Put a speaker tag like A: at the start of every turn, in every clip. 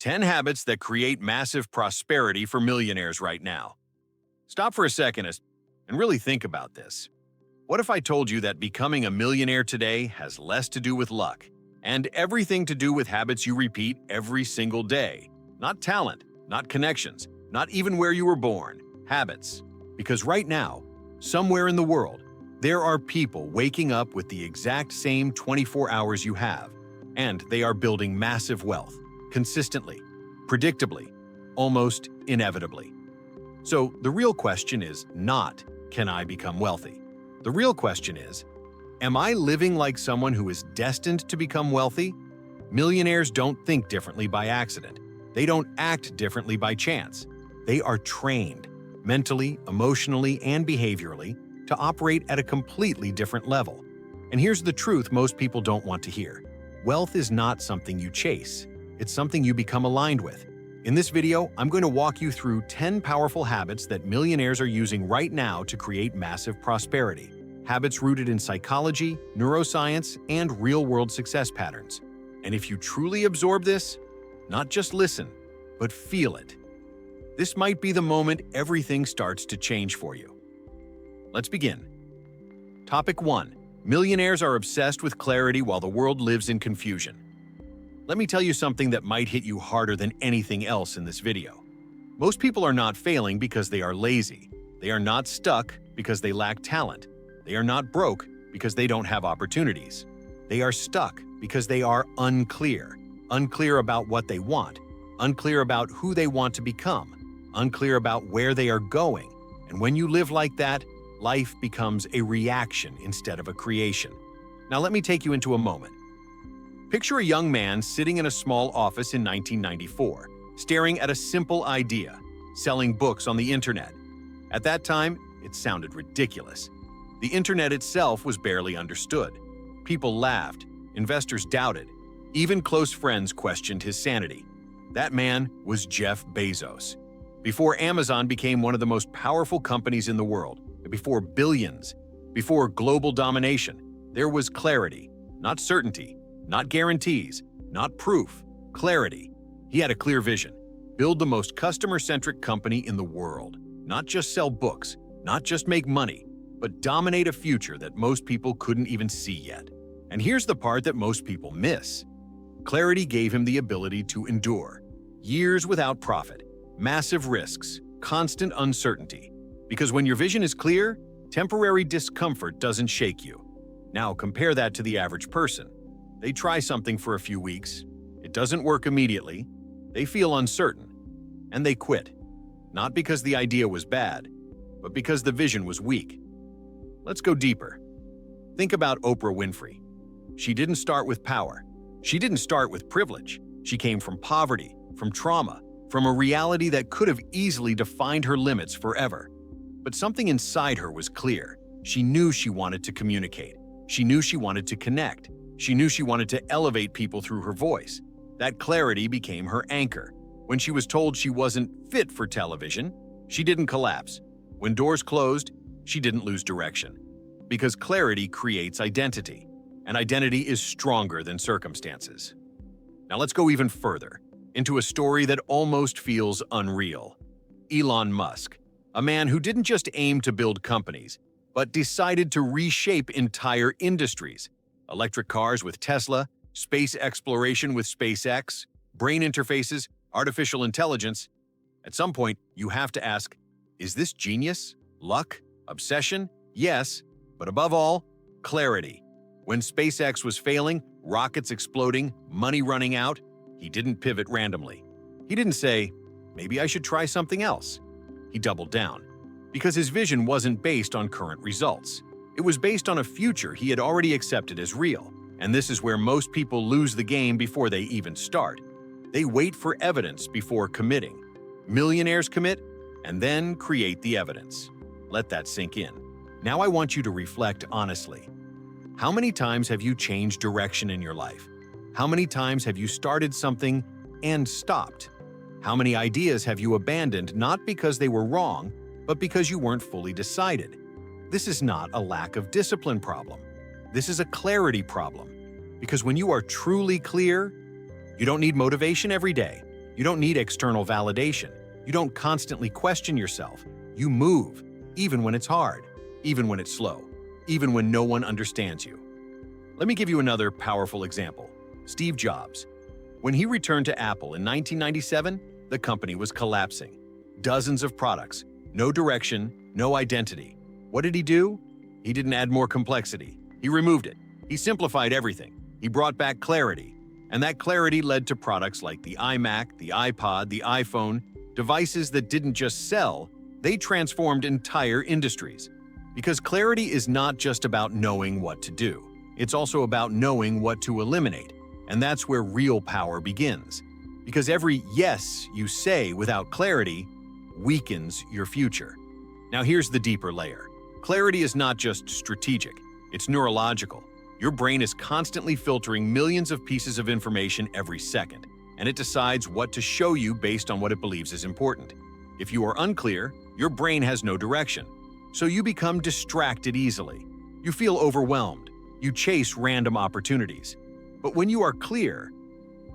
A: 10 habits that create massive prosperity for millionaires right now. Stop for a second and really think about this. What if I told you that becoming a millionaire today has less to do with luck and everything to do with habits you repeat every single day? Not talent, not connections, not even where you were born. Habits. Because right now, somewhere in the world, there are people waking up with the exact same 24 hours you have, and they are building massive wealth, consistently, predictably, almost inevitably. So the real question is not, can I become wealthy? The real question is, am I living like someone who is destined to become wealthy? Millionaires don't think differently by accident. They don't act differently by chance. They are trained, mentally, emotionally, and behaviorally, to operate at a completely different level. And here's the truth most people don't want to hear. Wealth is not something you chase. It's something you become aligned with. In this video, I'm going to walk you through 10 powerful habits that millionaires are using right now to create massive prosperity. Habits rooted in psychology, neuroscience, and real-world success patterns. And if you truly absorb this, not just listen, but feel it, this might be the moment everything starts to change for you. Let's begin. Topic 1. Millionaires are obsessed with clarity while the world lives in confusion. Let me tell you something that might hit you harder than anything else in this video. Most people are not failing because they are lazy. They are not stuck because they lack talent. They are not broke because they don't have opportunities. They are stuck because they are unclear. Unclear about what they want. Unclear about who they want to become. Unclear about where they are going. And when you live like that, life becomes a reaction instead of a creation. Now let me take you into a moment. Picture a young man sitting in a small office in 1994, staring at a simple idea, selling books on the internet. At that time, it sounded ridiculous. The internet itself was barely understood. People laughed, investors doubted, even close friends questioned his sanity. That man was Jeff Bezos. Before Amazon became one of the most powerful companies in the world, before billions, before global domination, there was clarity, not certainty, not guarantees, not proof, clarity. He had a clear vision. Build the most customer-centric company in the world. Not just sell books, not just make money, but dominate a future that most people couldn't even see yet. And here's the part that most people miss. Clarity gave him the ability to endure. Years without profit, massive risks, constant uncertainty. Because when your vision is clear, temporary discomfort doesn't shake you. Now compare that to the average person. They try something for a few weeks, it doesn't work immediately, they feel uncertain, and they quit. Not because the idea was bad, but because the vision was weak. Let's go deeper. Think about Oprah Winfrey. She didn't start with power. She didn't start with privilege. She came from poverty, from trauma, from a reality that could have easily defined her limits forever. But something inside her was clear. She knew she wanted to communicate. She knew she wanted to connect. She knew she wanted to elevate people through her voice. That clarity became her anchor. When she was told she wasn't fit for television, she didn't collapse. When doors closed, she didn't lose direction. Because clarity creates identity, and identity is stronger than circumstances. Now let's go even further, into a story that almost feels unreal. Elon Musk, a man who didn't just aim to build companies, but decided to reshape entire industries. Electric cars with Tesla, space exploration with SpaceX, brain interfaces, artificial intelligence. At some point, you have to ask, is this genius? Luck? Obsession? Yes, but above all, clarity. When SpaceX was failing, rockets exploding, money running out, he didn't pivot randomly. He didn't say, maybe I should try something else. He doubled down, because his vision wasn't based on current results. It was based on a future he had already accepted as real. And this is where most people lose the game before they even start. They wait for evidence before committing. Millionaires commit and then create the evidence. Let that sink in. Now I want you to reflect honestly. How many times have you changed direction in your life? How many times have you started something and stopped? How many ideas have you abandoned not because they were wrong, but because you weren't fully decided? This is not a lack of discipline problem. This is a clarity problem. Because when you are truly clear, you don't need motivation every day. You don't need external validation. You don't constantly question yourself. You move, even when it's hard, even when it's slow, even when no one understands you. Let me give you another powerful example. Steve Jobs. When he returned to Apple in 1997, the company was collapsing. Dozens of products, no direction, no identity. What did he do? He didn't add more complexity. He removed it. He simplified everything. He brought back clarity. And that clarity led to products like the iMac, the iPod, the iPhone, devices that didn't just sell, they transformed entire industries. Because clarity is not just about knowing what to do. It's also about knowing what to eliminate. And that's where real power begins. Because every yes you say without clarity weakens your future. Now here's the deeper layer. Clarity is not just strategic, it's neurological. Your brain is constantly filtering millions of pieces of information every second, and it decides what to show you based on what it believes is important. If you are unclear, your brain has no direction, so you become distracted easily. You feel overwhelmed. You chase random opportunities. But when you are clear,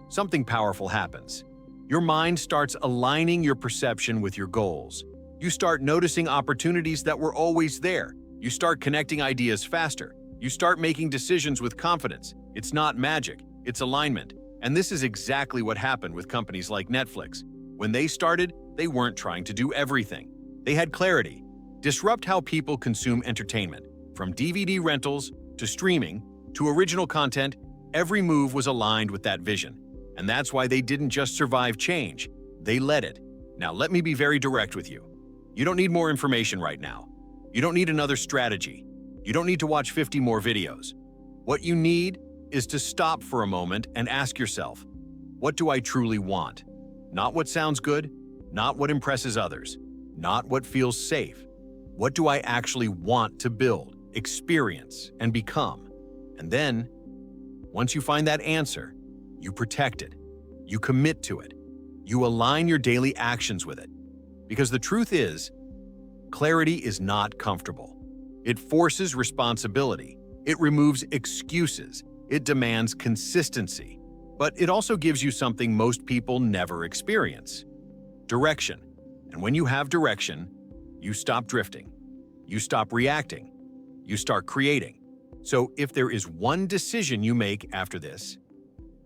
A: something powerful happens. Your mind starts aligning your perception with your goals. You start noticing opportunities that were always there. You start connecting ideas faster. You start making decisions with confidence. It's not magic, it's alignment. And this is exactly what happened with companies like Netflix. When they started, they weren't trying to do everything. They had clarity. Disrupt how people consume entertainment. From DVD rentals to streaming to original content, every move was aligned with that vision. And that's why they didn't just survive change, they led it. Now let me be very direct with you. You don't need more information right now. You don't need another strategy. You don't need to watch 50 more videos. What you need is to stop for a moment and ask yourself, what do I truly want? Not what sounds good, not what impresses others, not what feels safe. What do I actually want to build, experience, and become? And then, once you find that answer, you protect it. You commit to it. You align your daily actions with it. Because the truth is, clarity is not comfortable. It forces responsibility. It removes excuses. It demands consistency. But it also gives you something most people never experience: direction. And when you have direction, you stop drifting. You stop reacting. You start creating. So if there is one decision you make after this,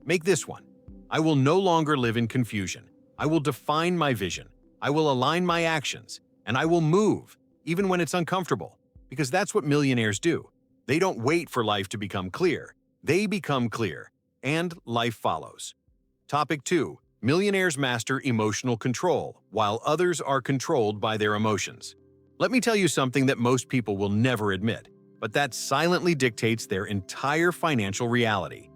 A: make this one. I will no longer live in confusion. I will define my vision. I will align my actions. And I will move, even when it's uncomfortable. Because that's what millionaires do. They don't wait for life to become clear. They become clear, and life follows. Topic 2. Millionaires master emotional control, while others are controlled by their emotions. Let me tell you something that most people will never admit, but that silently dictates their entire financial reality.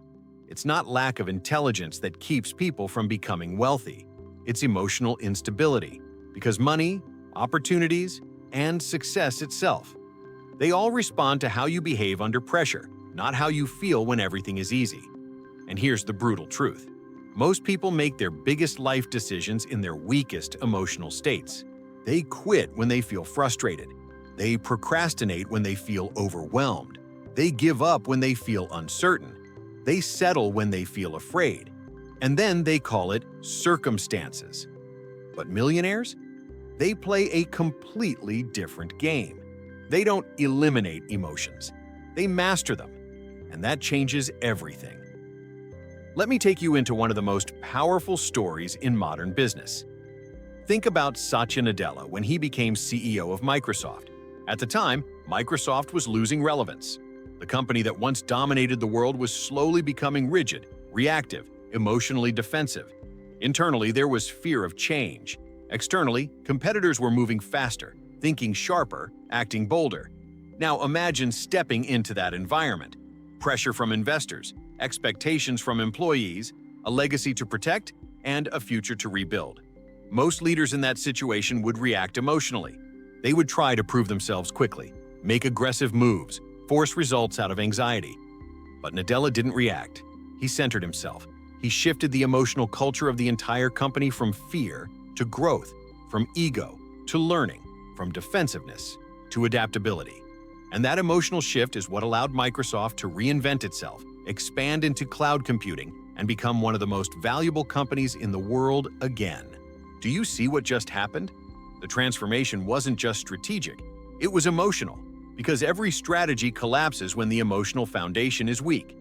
A: It's not lack of intelligence that keeps people from becoming wealthy. It's emotional instability, because money, opportunities, and success itself, they all respond to how you behave under pressure, not how you feel when everything is easy. And here's the brutal truth. Most people make their biggest life decisions in their weakest emotional states. They quit when they feel frustrated. They procrastinate when they feel overwhelmed. They give up when they feel uncertain. They settle when they feel afraid. And then they call it circumstances. But millionaires? They play a completely different game. They don't eliminate emotions. They master them. And that changes everything. Let me take you into one of the most powerful stories in modern business. Think about Satya Nadella when he became CEO of Microsoft. At the time, Microsoft was losing relevance. The company that once dominated the world was slowly becoming rigid, reactive, emotionally defensive. Internally, there was fear of change. Externally, competitors were moving faster, thinking sharper, acting bolder. Now imagine stepping into that environment. Pressure from investors, expectations from employees, a legacy to protect, and a future to rebuild. Most leaders in that situation would react emotionally. They would try to prove themselves quickly, make aggressive moves, force results out of anxiety. But Nadella didn't react. He centered himself. He shifted the emotional culture of the entire company from fear to growth, from ego to learning, from defensiveness to adaptability. And that emotional shift is what allowed Microsoft to reinvent itself, expand into cloud computing, and become one of the most valuable companies in the world again. Do you see what just happened? The transformation wasn't just strategic, it was emotional, because every strategy collapses when the emotional foundation is weak.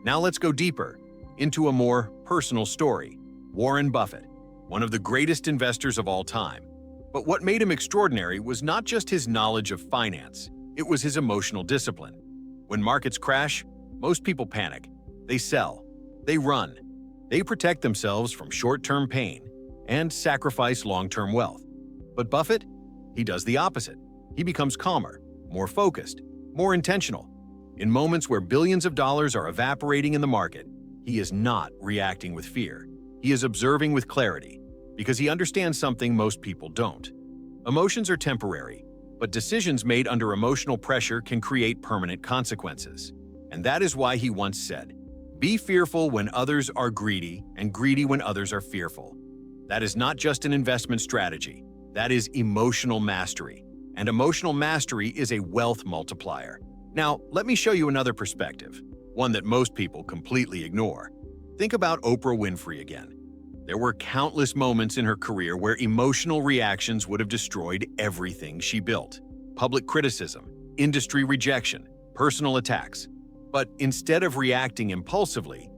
A: Now let's go deeper, into a more personal story. Warren Buffett, one of the greatest investors of all time. But what made him extraordinary was not just his knowledge of finance, it was his emotional discipline. When markets crash, most people panic. They sell. They run. They protect themselves from short-term pain and sacrifice long-term wealth. But Buffett, he does the opposite. He becomes calmer, more focused, more intentional. In moments where billions of dollars are evaporating in the market, he is not reacting with fear. He is observing with clarity, because he understands something most people don't. Emotions are temporary, but decisions made under emotional pressure can create permanent consequences. And that is why he once said, "Be fearful when others are greedy, and greedy when others are fearful." That is not just an investment strategy. That is emotional mastery. And emotional mastery is a wealth multiplier. Now, let me show you another perspective, one that most people completely ignore. Think about Oprah Winfrey again. There were countless moments in her career where emotional reactions would have destroyed everything she built. Public criticism, industry rejection, personal attacks. But instead of reacting impulsively,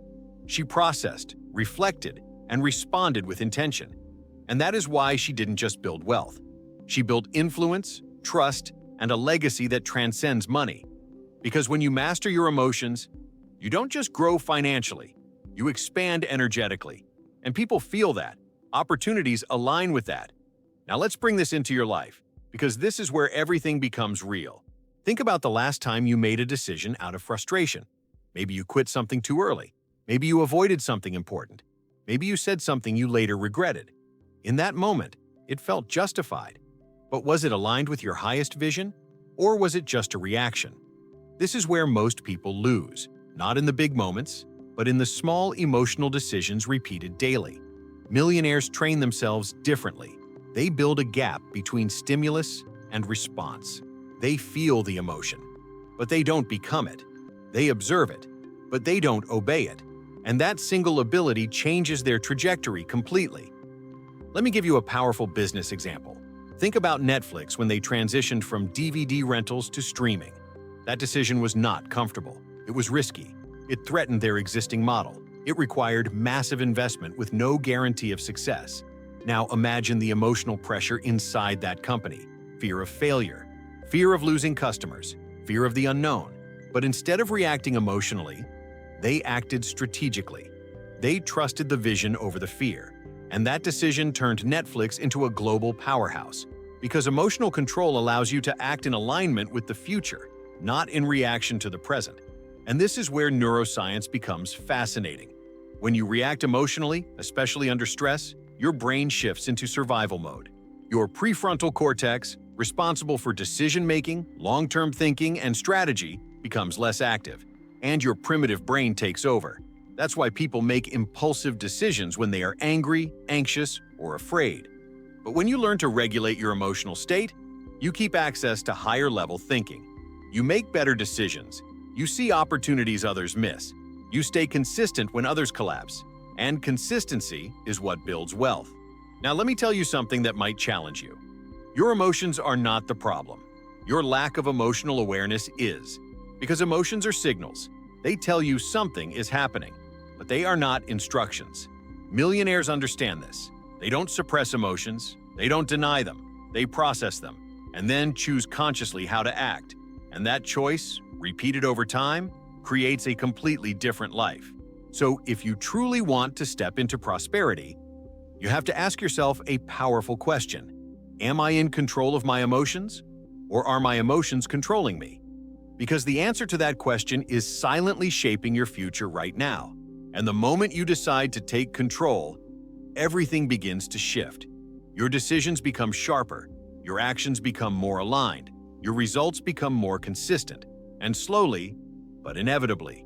A: she processed, reflected, and responded with intention. And that is why she didn't just build wealth. She built influence, trust, and a legacy that transcends money. Because when you master your emotions, you don't just grow financially, you expand energetically. And people feel that. Opportunities align with that. Now let's bring this into your life, because this is where everything becomes real. Think about the last time you made a decision out of frustration. Maybe you quit something too early. Maybe you avoided something important. Maybe you said something you later regretted. In that moment, it felt justified. But was it aligned with your highest vision? Or was it just a reaction? This is where most people lose, not in the big moments, but in the small emotional decisions repeated daily. Millionaires train themselves differently. They build a gap between stimulus and response. They feel the emotion, but they don't become it. They observe it, but they don't obey it. And that single ability changes their trajectory completely. Let me give you a powerful business example. Think about Netflix when they transitioned from DVD rentals to streaming. That decision was not comfortable. It was risky. It threatened their existing model. It required massive investment with no guarantee of success. Now imagine the emotional pressure inside that company. Fear of failure, fear of losing customers, fear of the unknown. But instead of reacting emotionally, they acted strategically. They trusted the vision over the fear. And that decision turned Netflix into a global powerhouse. Because emotional control allows you to act in alignment with the future, not in reaction to the present. And this is where neuroscience becomes fascinating. When you react emotionally, especially under stress, your brain shifts into survival mode. Your prefrontal cortex, responsible for decision-making, long-term thinking, and strategy, becomes less active, and your primitive brain takes over. That's why people make impulsive decisions when they are angry, anxious, or afraid. But when you learn to regulate your emotional state, you keep access to higher-level thinking. You make better decisions. You see opportunities others miss. You stay consistent when others collapse. And consistency is what builds wealth. Now let me tell you something that might challenge you. Your emotions are not the problem. Your lack of emotional awareness is. Because emotions are signals. They tell you something is happening, but they are not instructions. Millionaires understand this. They don't suppress emotions. They don't deny them. They process them, and then choose consciously how to act. And that choice, repeated over time, creates a completely different life. So if you truly want to step into prosperity, you have to ask yourself a powerful question. Am I in control of my emotions? Or are my emotions controlling me? Because the answer to that question is silently shaping your future right now. And the moment you decide to take control, everything begins to shift. Your decisions become sharper, your actions become more aligned, your results become more consistent, and slowly, but inevitably,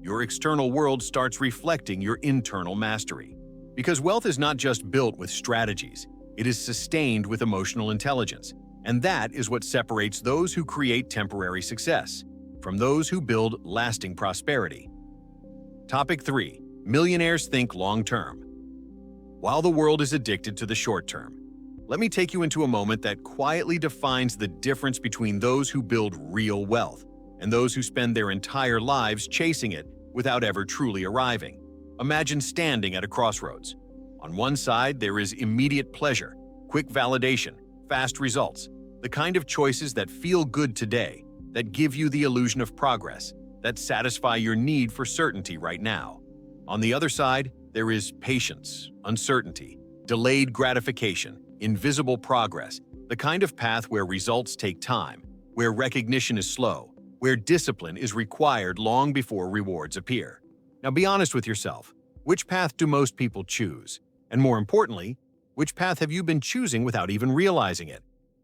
A: your external world starts reflecting your internal mastery. Because wealth is not just built with strategies, it is sustained with emotional intelligence. And that is what separates those who create temporary success from those who build lasting prosperity. Topic 3. Millionaires think long-term, while the world is addicted to the short-term. Let me take you into a moment that quietly defines the difference between those who build real wealth and those who spend their entire lives chasing it without ever truly arriving. Imagine standing at a crossroads. On one side, there is immediate pleasure, quick validation, fast results, the kind of choices that feel good today, that give you the illusion of progress, that satisfy your need for certainty right now. On the other side, there is patience, uncertainty, delayed gratification, invisible progress, the kind of path where results take time, where recognition is slow, where discipline is required long before rewards appear. Now be honest with yourself. Which path do most people choose? And more importantly, which path have you been choosing without even realizing it?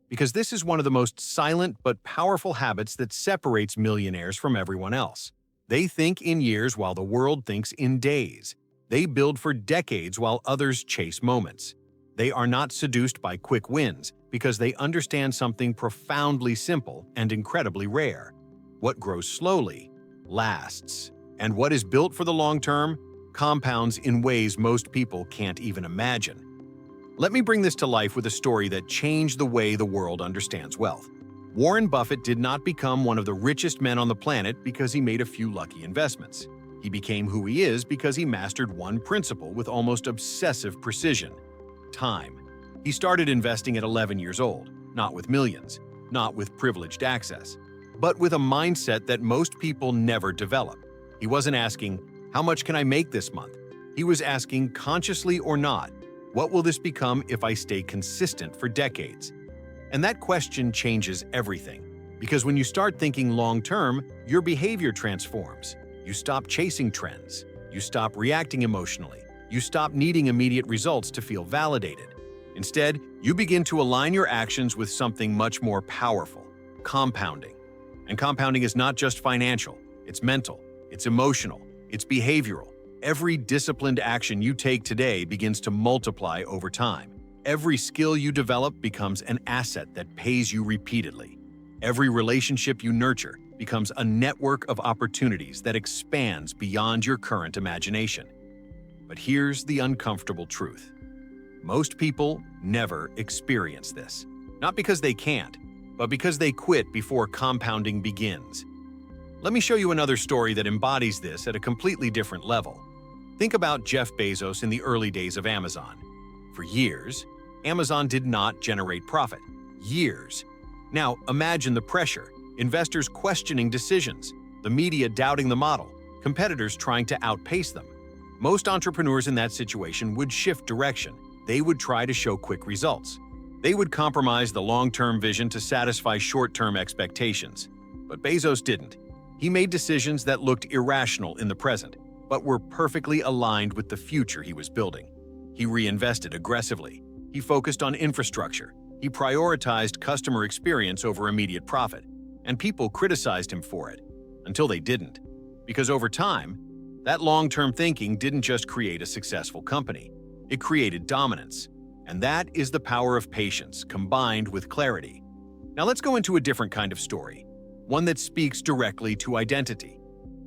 A: Because this is one of the most silent but powerful habits that separates millionaires from everyone else. They think in years while the world thinks in days. They build for decades while others chase moments. They are not seduced by quick wins because they understand something profoundly simple and incredibly rare. What grows slowly lasts, and what is built for the long term compounds in ways most people can't even imagine. Let me bring this to life with a story that changed the way the world understands wealth. Warren Buffett did not become one of the richest men on the planet because he made a few lucky investments. He became who he is because he mastered one principle with almost obsessive precision: time. He started investing at 11 years old, not with millions, not with privileged access, but with a mindset that most people never develop. He wasn't asking, "How much can I make this month?" He was asking, consciously or not, "What will this become if I stay consistent for decades?" And that question changes everything. Because when you start thinking long-term, your behavior transforms. You stop chasing trends. You stop reacting emotionally. You stop needing immediate results to feel validated. Instead, you begin to align your actions with something much more powerful: compounding. And compounding is not just financial, it's mental, it's emotional, it's behavioral. Every disciplined action you take today begins to multiply over time. Every skill you develop becomes an asset that pays you repeatedly. Every relationship you nurture becomes a network of opportunities that expands beyond your current imagination. But here's the uncomfortable truth. Most people never experience this. Not because they can't, but because they quit before compounding begins. Let me show you another story that embodies this at a completely different level. Think about Jeff Bezos in the early days of Amazon. For years, Amazon did not generate profit. Years. Now, imagine the pressure. Investors questioning decisions, the media doubting the model, competitors trying to outpace them. Most entrepreneurs in that situation would shift direction. They would try to show quick results. They would compromise the long-term vision to satisfy short-term expectations. But Bezos didn't. He made decisions that looked irrational in the present, but were perfectly aligned with the future he was building. He reinvested aggressively. He focused on infrastructure. He prioritized customer experience over immediate profit. And people criticized him for it, until they didn't. Because over time, that long-term thinking didn't just create a successful company. It created dominance. And that is the power of patience combined with clarity. Now let's go into a different kind of story, one that speaks directly to identity.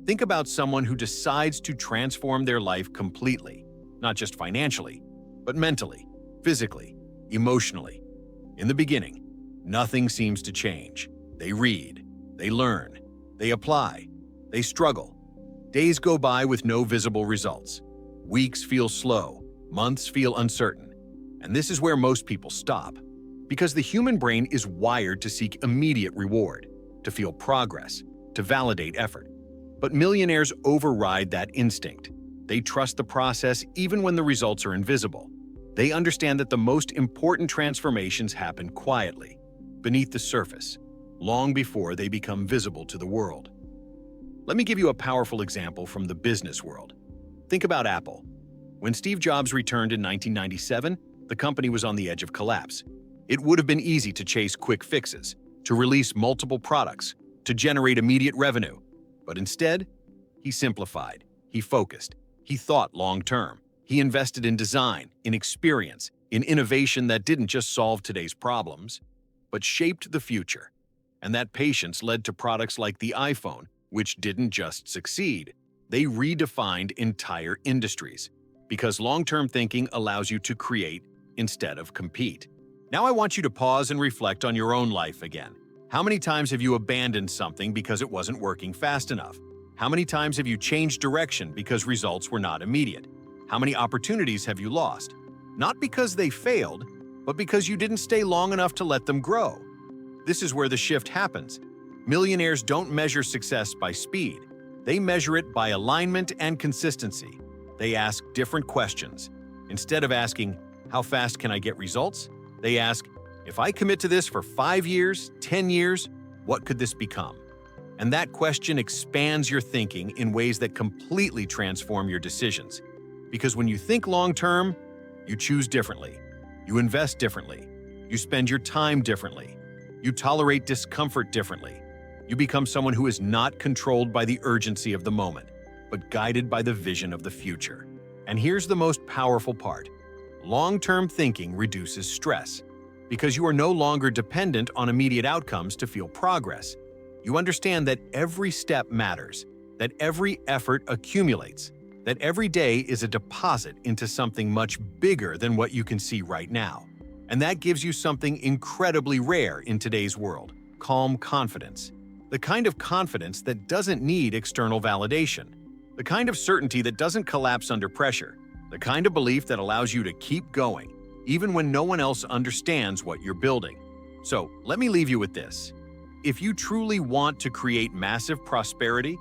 A: Think about someone who decides to transform their life completely, not just financially, but mentally, physically, emotionally. In the beginning, nothing seems to change. They read, they learn, they apply, they struggle. Days go by with no visible results. Weeks feel slow, months feel uncertain. And this is where most people stop. Because the human brain is wired to seek immediate reward, to feel progress, to validate effort. But millionaires override that instinct. They trust the process even when the results are invisible. They understand that the most important transformations happen quietly, beneath the surface, long before they become visible to the world. Let me give you a powerful example from the business world. Think about Apple. When Steve Jobs returned in 1997, the company was on the edge of collapse. It would have been easy to chase quick fixes, to release multiple products, to generate immediate revenue. But instead, he simplified, he focused, he thought long-term. He invested in design, in experience, in innovation that didn't just solve today's problems, but shaped the future. And that patience led to products like the iPhone, which didn't just succeed, They redefined entire industries because long-term thinking allows you to create instead of compete. Now I want you to pause and reflect on your own life again. How many times have you abandoned something because it wasn't working fast enough? How many times have you changed direction because results were not immediate? How many opportunities have you lost? Not because they failed, but because you didn't stay long enough to let them grow. This is where the shift happens. Millionaires don't measure success by speed. They measure it by alignment and consistency. They ask different questions. Instead of asking, how fast can I get results? They ask, if I commit to this for 5 years, 10 years, what could this become? And that question expands your thinking in ways that completely transform your decisions. Because when you think long-term, you choose differently. You invest differently. You spend your time differently. You tolerate discomfort differently. You become someone who is not controlled by the urgency of the moment, but guided by the vision of the future. And here's the most powerful part. Long-term thinking reduces stress because you are no longer dependent on immediate outcomes to feel progress. You understand that every step matters, that every effort accumulates, that every day is a deposit into something much bigger than what you can see right now. And that gives you something incredibly rare in today's world: calm confidence. The kind of confidence that doesn't need external validation. The kind of certainty that doesn't collapse under pressure. The kind of belief that allows you to keep going, even when no one else understands what you're building. So, let me leave you with this. If you truly want to create massive prosperity,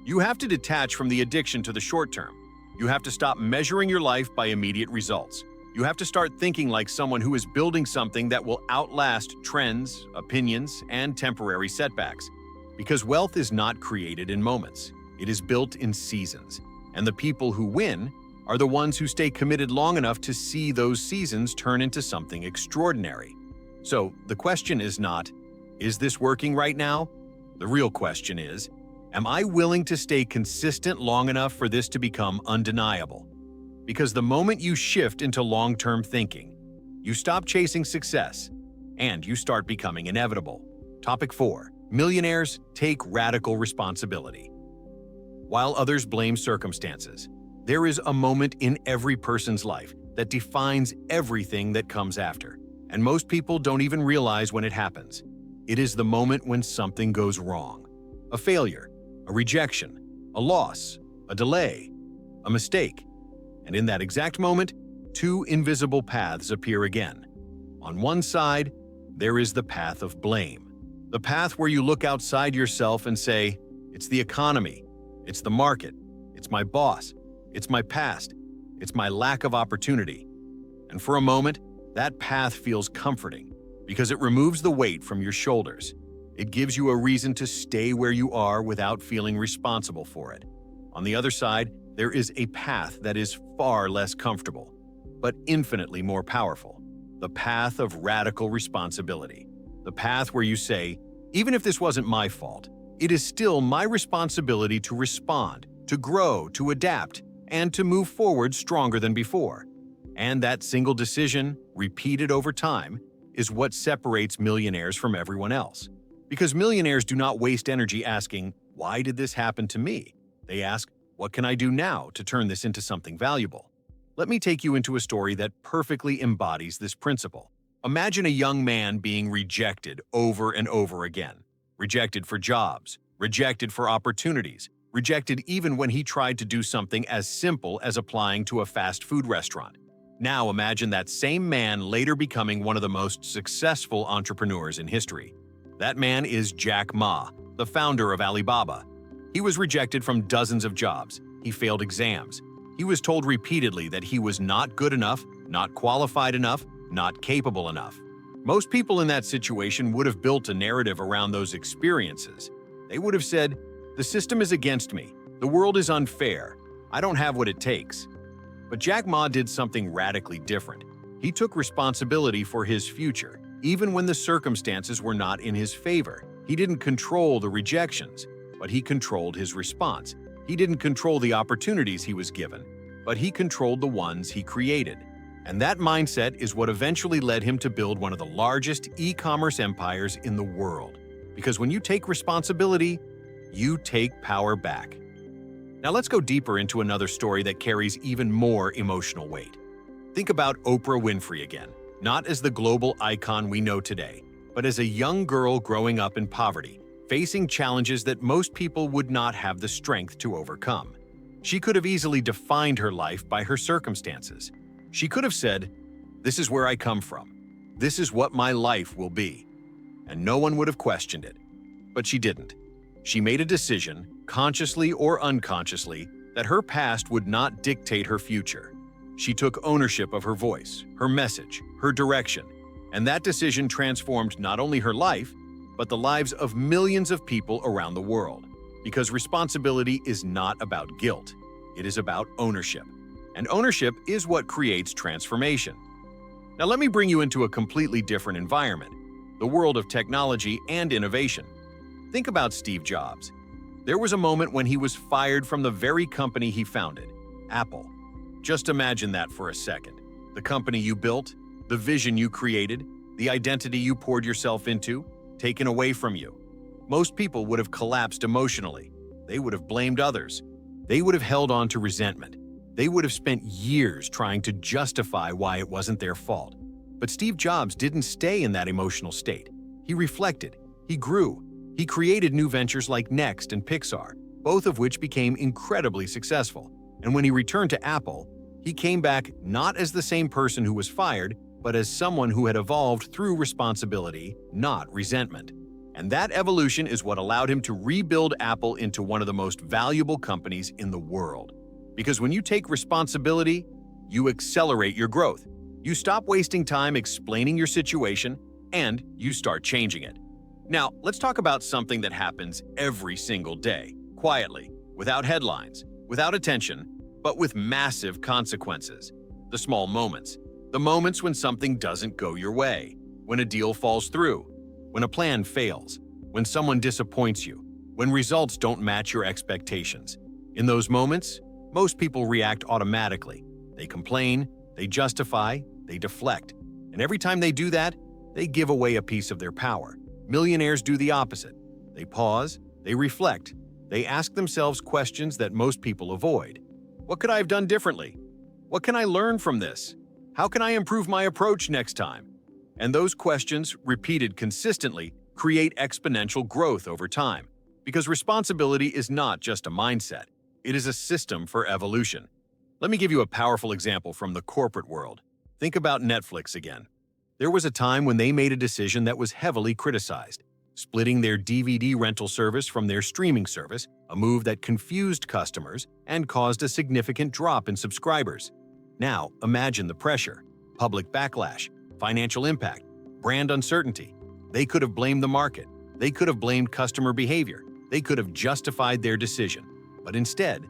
A: you have to detach from the addiction to the short term. You have to stop measuring your life by immediate results. You have to start thinking like someone who is building something that will outlast trends, opinions, and temporary setbacks. Because wealth is not created in moments. It is built in seasons. And the people who win are the ones who stay committed long enough to see those seasons turn into something extraordinary. So the question is not, is this working right now? The real question is, am I willing to stay consistent long enough for this to become undeniable? Because the moment you shift into long-term thinking, you stop chasing success and you start becoming inevitable. Topic 4. Millionaires take radical responsibility. While others blame circumstances, there is a moment in every person's life that defines everything that comes after, and most people don't even realize when it happens. It is the moment when something goes wrong. A failure, a rejection, a loss, a delay, a mistake. And in that exact moment, two invisible paths appear again. On one side, there is the path of blame. The path where you look outside yourself and say, it's the economy, it's the market, it's my boss, it's my past, it's my lack of opportunity. And for a moment, that path feels comforting because it removes the weight from your shoulders. It gives you a reason to stay where you are without feeling responsible for it. On the other side, there is a path that is far less comfortable, but infinitely more powerful. The path of radical responsibility. The path where you say, even if this wasn't my fault, it is still my responsibility to respond, to grow, to adapt, and to move forward stronger than before. And that single decision, repeated over time, is what separates millionaires from everyone else. Because millionaires do not waste energy asking, why did this happen to me? They ask, what can I do now to turn this into something valuable? Let me take you into a story that perfectly embodies this principle. Imagine a young man being rejected over and over again. Rejected for jobs, rejected for opportunities, rejected even when he tried to do something as simple as applying to a fast food restaurant. Now imagine that same man later becoming one of the most successful entrepreneurs in history. That man is Jack Ma, the founder of Alibaba. He was rejected from dozens of jobs. He failed exams. He was told repeatedly that he was not good enough, not qualified enough, not capable enough. Most people in that situation would have built a narrative around those experiences. They would have said, the system is against me. The world is unfair. I don't have what it takes. But Jack Ma did something radically different. He took responsibility for his future, even when the circumstances were not in his favor. He didn't control the rejections, but he controlled his response. He didn't control the opportunities he was given, but he controlled the ones he created. And that mindset is what eventually led him to build one of the largest e-commerce empires in the world. Because when you take responsibility, you take power back. Now let's go deeper into another story that carries even more emotional weight. Think about Oprah Winfrey again, not as the global icon we know today, but as a young girl growing up in poverty, facing challenges that most people would not have the strength to overcome. She could have easily defined her life by her circumstances. She could have said, "This is where I come from. This is what my life will be." And no one would have questioned it. But she didn't. She made a decision, consciously or unconsciously, that her past would not dictate her future. She took ownership of her voice, her message, her direction, and that decision transformed not only her life, but the lives of millions of people around the world. Because responsibility is not about guilt, it is about ownership. And ownership is what creates transformation. Now let me bring you into a completely different environment, the world of technology and innovation. Think about Steve Jobs. There was a moment when he was fired from the very company he founded, Apple. Just imagine that for a second. The company you built, the vision you created, the identity you poured yourself into, taken away from you. Most people would have collapsed emotionally. They would have blamed others. They would have held on to resentment. They would have spent years trying to justify why it wasn't their fault. But Steve Jobs didn't stay in that emotional state. He reflected. He grew. He created new ventures like Next and Pixar, both of which became incredibly successful. And when he returned to Apple, he came back not as the same person who was fired, but as someone who had evolved through responsibility, not resentment. And that evolution is what allowed him to rebuild Apple into one of the most valuable companies in the world. Because when you take responsibility, you accelerate your growth. You stop wasting time explaining your situation, and you start changing it. Now, let's talk about something that happens every single day, quietly, without headlines, without attention, but with massive consequences. The small moments. The moments when something doesn't go your way, when a deal falls through, when a plan fails, when someone disappoints you, when results don't match your expectations. In those moments, most people react automatically. They complain, they justify, they deflect. And every time they do that, they give away a piece of their power. Millionaires do the opposite. They pause, they reflect, they ask themselves questions that most people avoid. What could I have done differently? What can I learn from this? How can I improve my approach next time? And those questions, repeated consistently, create exponential growth over time. Because responsibility is not just a mindset, it is a system for evolution. Let me give you a powerful example from the corporate world. Think about Netflix again. There was a time when they made a decision that was heavily criticized, splitting their DVD rental service from their streaming service, a move that confused customers and caused a significant drop in subscribers. Now, imagine the pressure, public backlash, financial impact, brand uncertainty. They could have blamed the market. They could have blamed customer behavior. They could have justified their decision. But instead,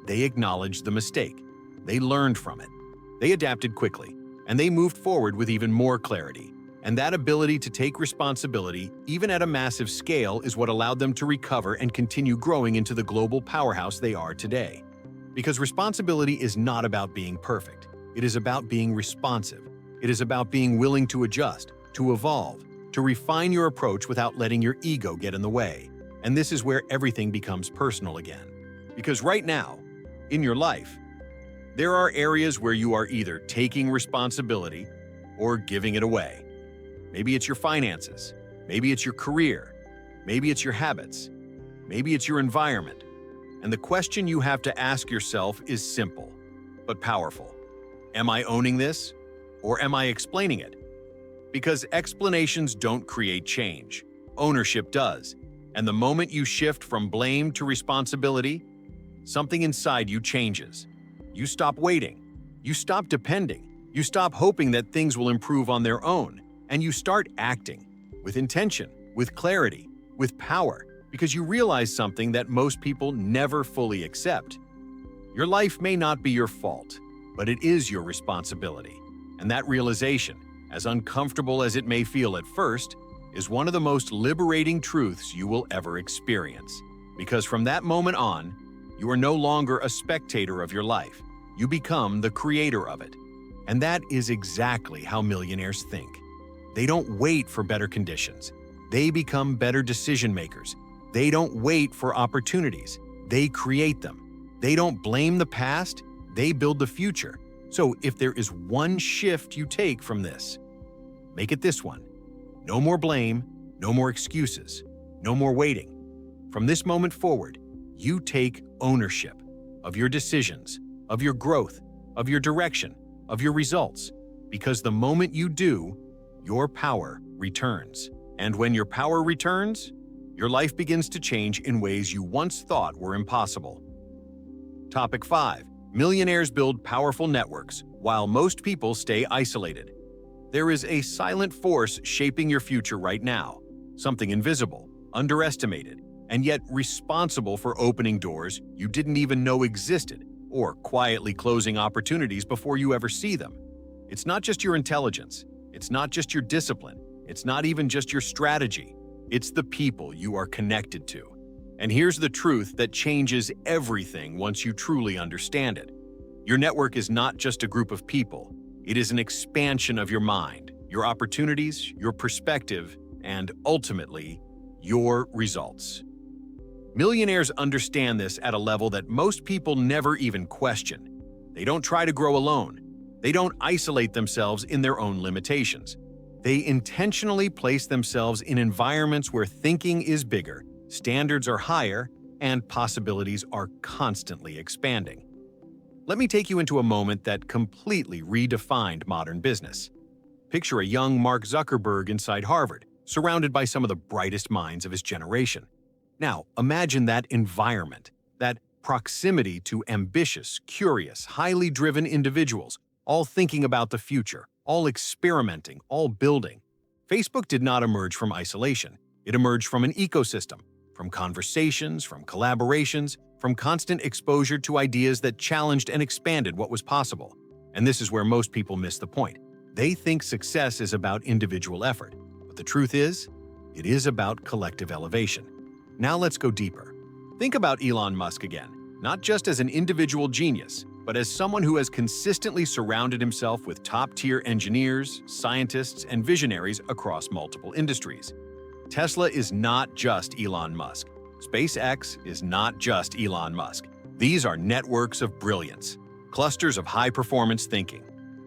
A: they acknowledged the mistake. They learned from it. They adapted quickly, and they moved forward with even more clarity. And that ability to take responsibility, even at a massive scale, is what allowed them to recover and continue growing into the global powerhouse they are today. Because responsibility is not about being perfect. It is about being responsive. It is about being willing to adjust, to evolve, to refine your approach without letting your ego get in the way. And this is where everything becomes personal again. Because right now, in your life, there are areas where you are either taking responsibility or giving it away. Maybe it's your finances. Maybe it's your career. Maybe it's your habits. Maybe it's your environment. And the question you have to ask yourself is simple, but powerful. Am I owning this, or am I explaining it? Because explanations don't create change. Ownership does. And the moment you shift from blame to responsibility, something inside you changes. You stop waiting. You stop depending. You stop hoping that things will improve on their own. And you start acting with intention, with clarity, with power. Because you realize something that most people never fully accept. Your life may not be your fault, but it is your responsibility. And that realization, as uncomfortable as it may feel at first, is one of the most liberating truths you will ever experience. Because from that moment on, you are no longer a spectator of your life. You become the creator of it. And that is exactly how millionaires think. They don't wait for better conditions. They become better decision makers. They don't wait for opportunities. They create them. They don't blame the past, they build the future. So if there is one shift you take from this, make it this one. No more blame, no more excuses, no more waiting. From this moment forward, you take ownership of your decisions, of your growth, of your direction, of your results. Because the moment you do, your power returns. And when your power returns, your life begins to change in ways you once thought were impossible. Topic 5. Millionaires build powerful networks, while most people stay isolated. There is a silent force shaping your future right now, something invisible, underestimated, and yet responsible for opening doors you didn't even know existed, or quietly closing opportunities before you ever see them. It's not just your intelligence, it's not just your discipline, it's not even just your strategy, it's the people you are connected to. And here's the truth that changes everything once you truly understand it. Your network is not just a group of people, it is an expansion of your mind, your opportunities, your perspective, and ultimately, your results. Millionaires understand this at a level that most people never even question. They don't try to grow alone. They don't isolate themselves in their own limitations. They intentionally place themselves in environments where thinking is bigger, standards are higher, and possibilities are constantly expanding. Let me take you into a moment that completely redefined modern business. Picture a young Mark Zuckerberg inside Harvard, surrounded by some of the brightest minds of his generation. Now, imagine that environment, that proximity to ambitious, curious, highly driven individuals, all thinking about the future, all experimenting, all building. Facebook did not emerge from isolation. It emerged from an ecosystem, from conversations, from collaborations, from constant exposure to ideas that challenged and expanded what was possible. And this is where most people miss the point. They think success is about individual effort, but the truth is, it is about collective elevation. Now let's go deeper. Think about Elon Musk again, not just as an individual genius, but as someone who has consistently surrounded himself with top-tier engineers, scientists, and visionaries across multiple industries. Tesla is not just Elon Musk. SpaceX is not just Elon Musk. These are networks of brilliance, clusters of high-performance thinking.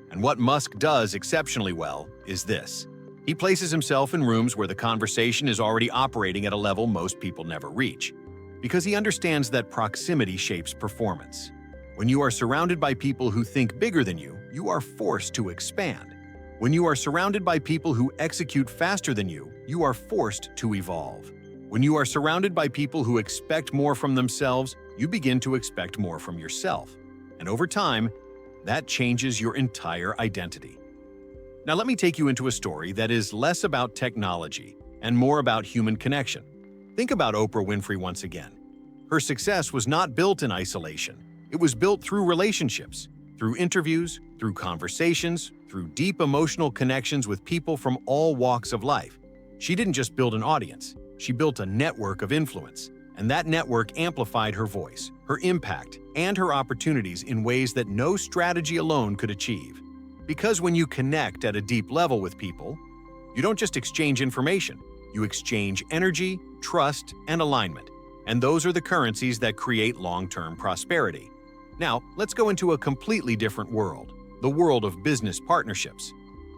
A: And what Musk does exceptionally well is this. He places himself in rooms where the conversation is already operating at a level most people never reach, because he understands that proximity shapes performance. When you are surrounded by people who think bigger than you, you are forced to expand. When you are surrounded by people who execute faster than you are forced to evolve. When you are surrounded by people who expect more from themselves, you begin to expect more from yourself. And over time, that changes your entire identity. Now let me take you into a story that is less about technology and more about human connection. Think about Oprah Winfrey once again. Her success was not built in isolation. It was built through relationships, through interviews, through conversations, through deep emotional connections with people from all walks of life. She didn't just build an audience, she built a network of influence. And that network amplified her voice, her impact, and her opportunities in ways that no strategy alone could achieve. Because when you connect at a deep level with people, you don't just exchange information, you exchange energy, trust, and alignment. And those are the currencies that create long-term prosperity. Now, let's go into a completely different world, the world of business partnerships.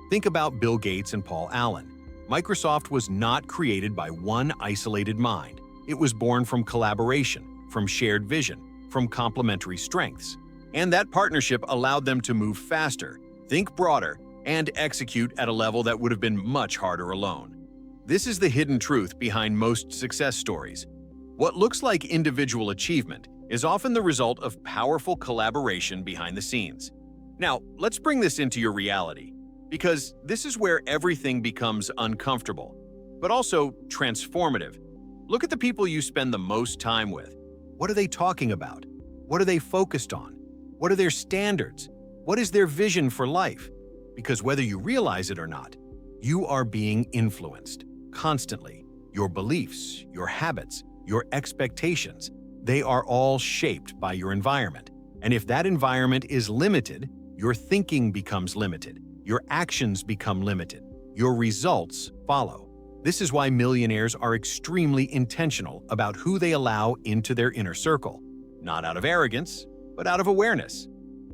A: Think about Bill Gates and Paul Allen. Microsoft was not created by one isolated mind. It was born from collaboration, from shared vision, from complementary strengths. And that partnership allowed them to move faster, think broader, and execute at a level that would have been much harder alone. This is the hidden truth behind most success stories. What looks like individual achievement is often the result of powerful collaboration behind the scenes. Now, let's bring this into your reality, because this is where everything becomes uncomfortable, but also transformative. Look at the people you spend the most time with. What are they talking about? What are they focused on? What are their standards? What is their vision for life? Because whether you realize it or not, you are being influenced constantly. Your beliefs, your habits, your expectations, they are all shaped by your environment. And if that environment is limited, your thinking becomes limited, your actions become limited, your results follow. This is why millionaires are extremely intentional about who they allow into their inner circle. not out of arrogance, but out of awareness.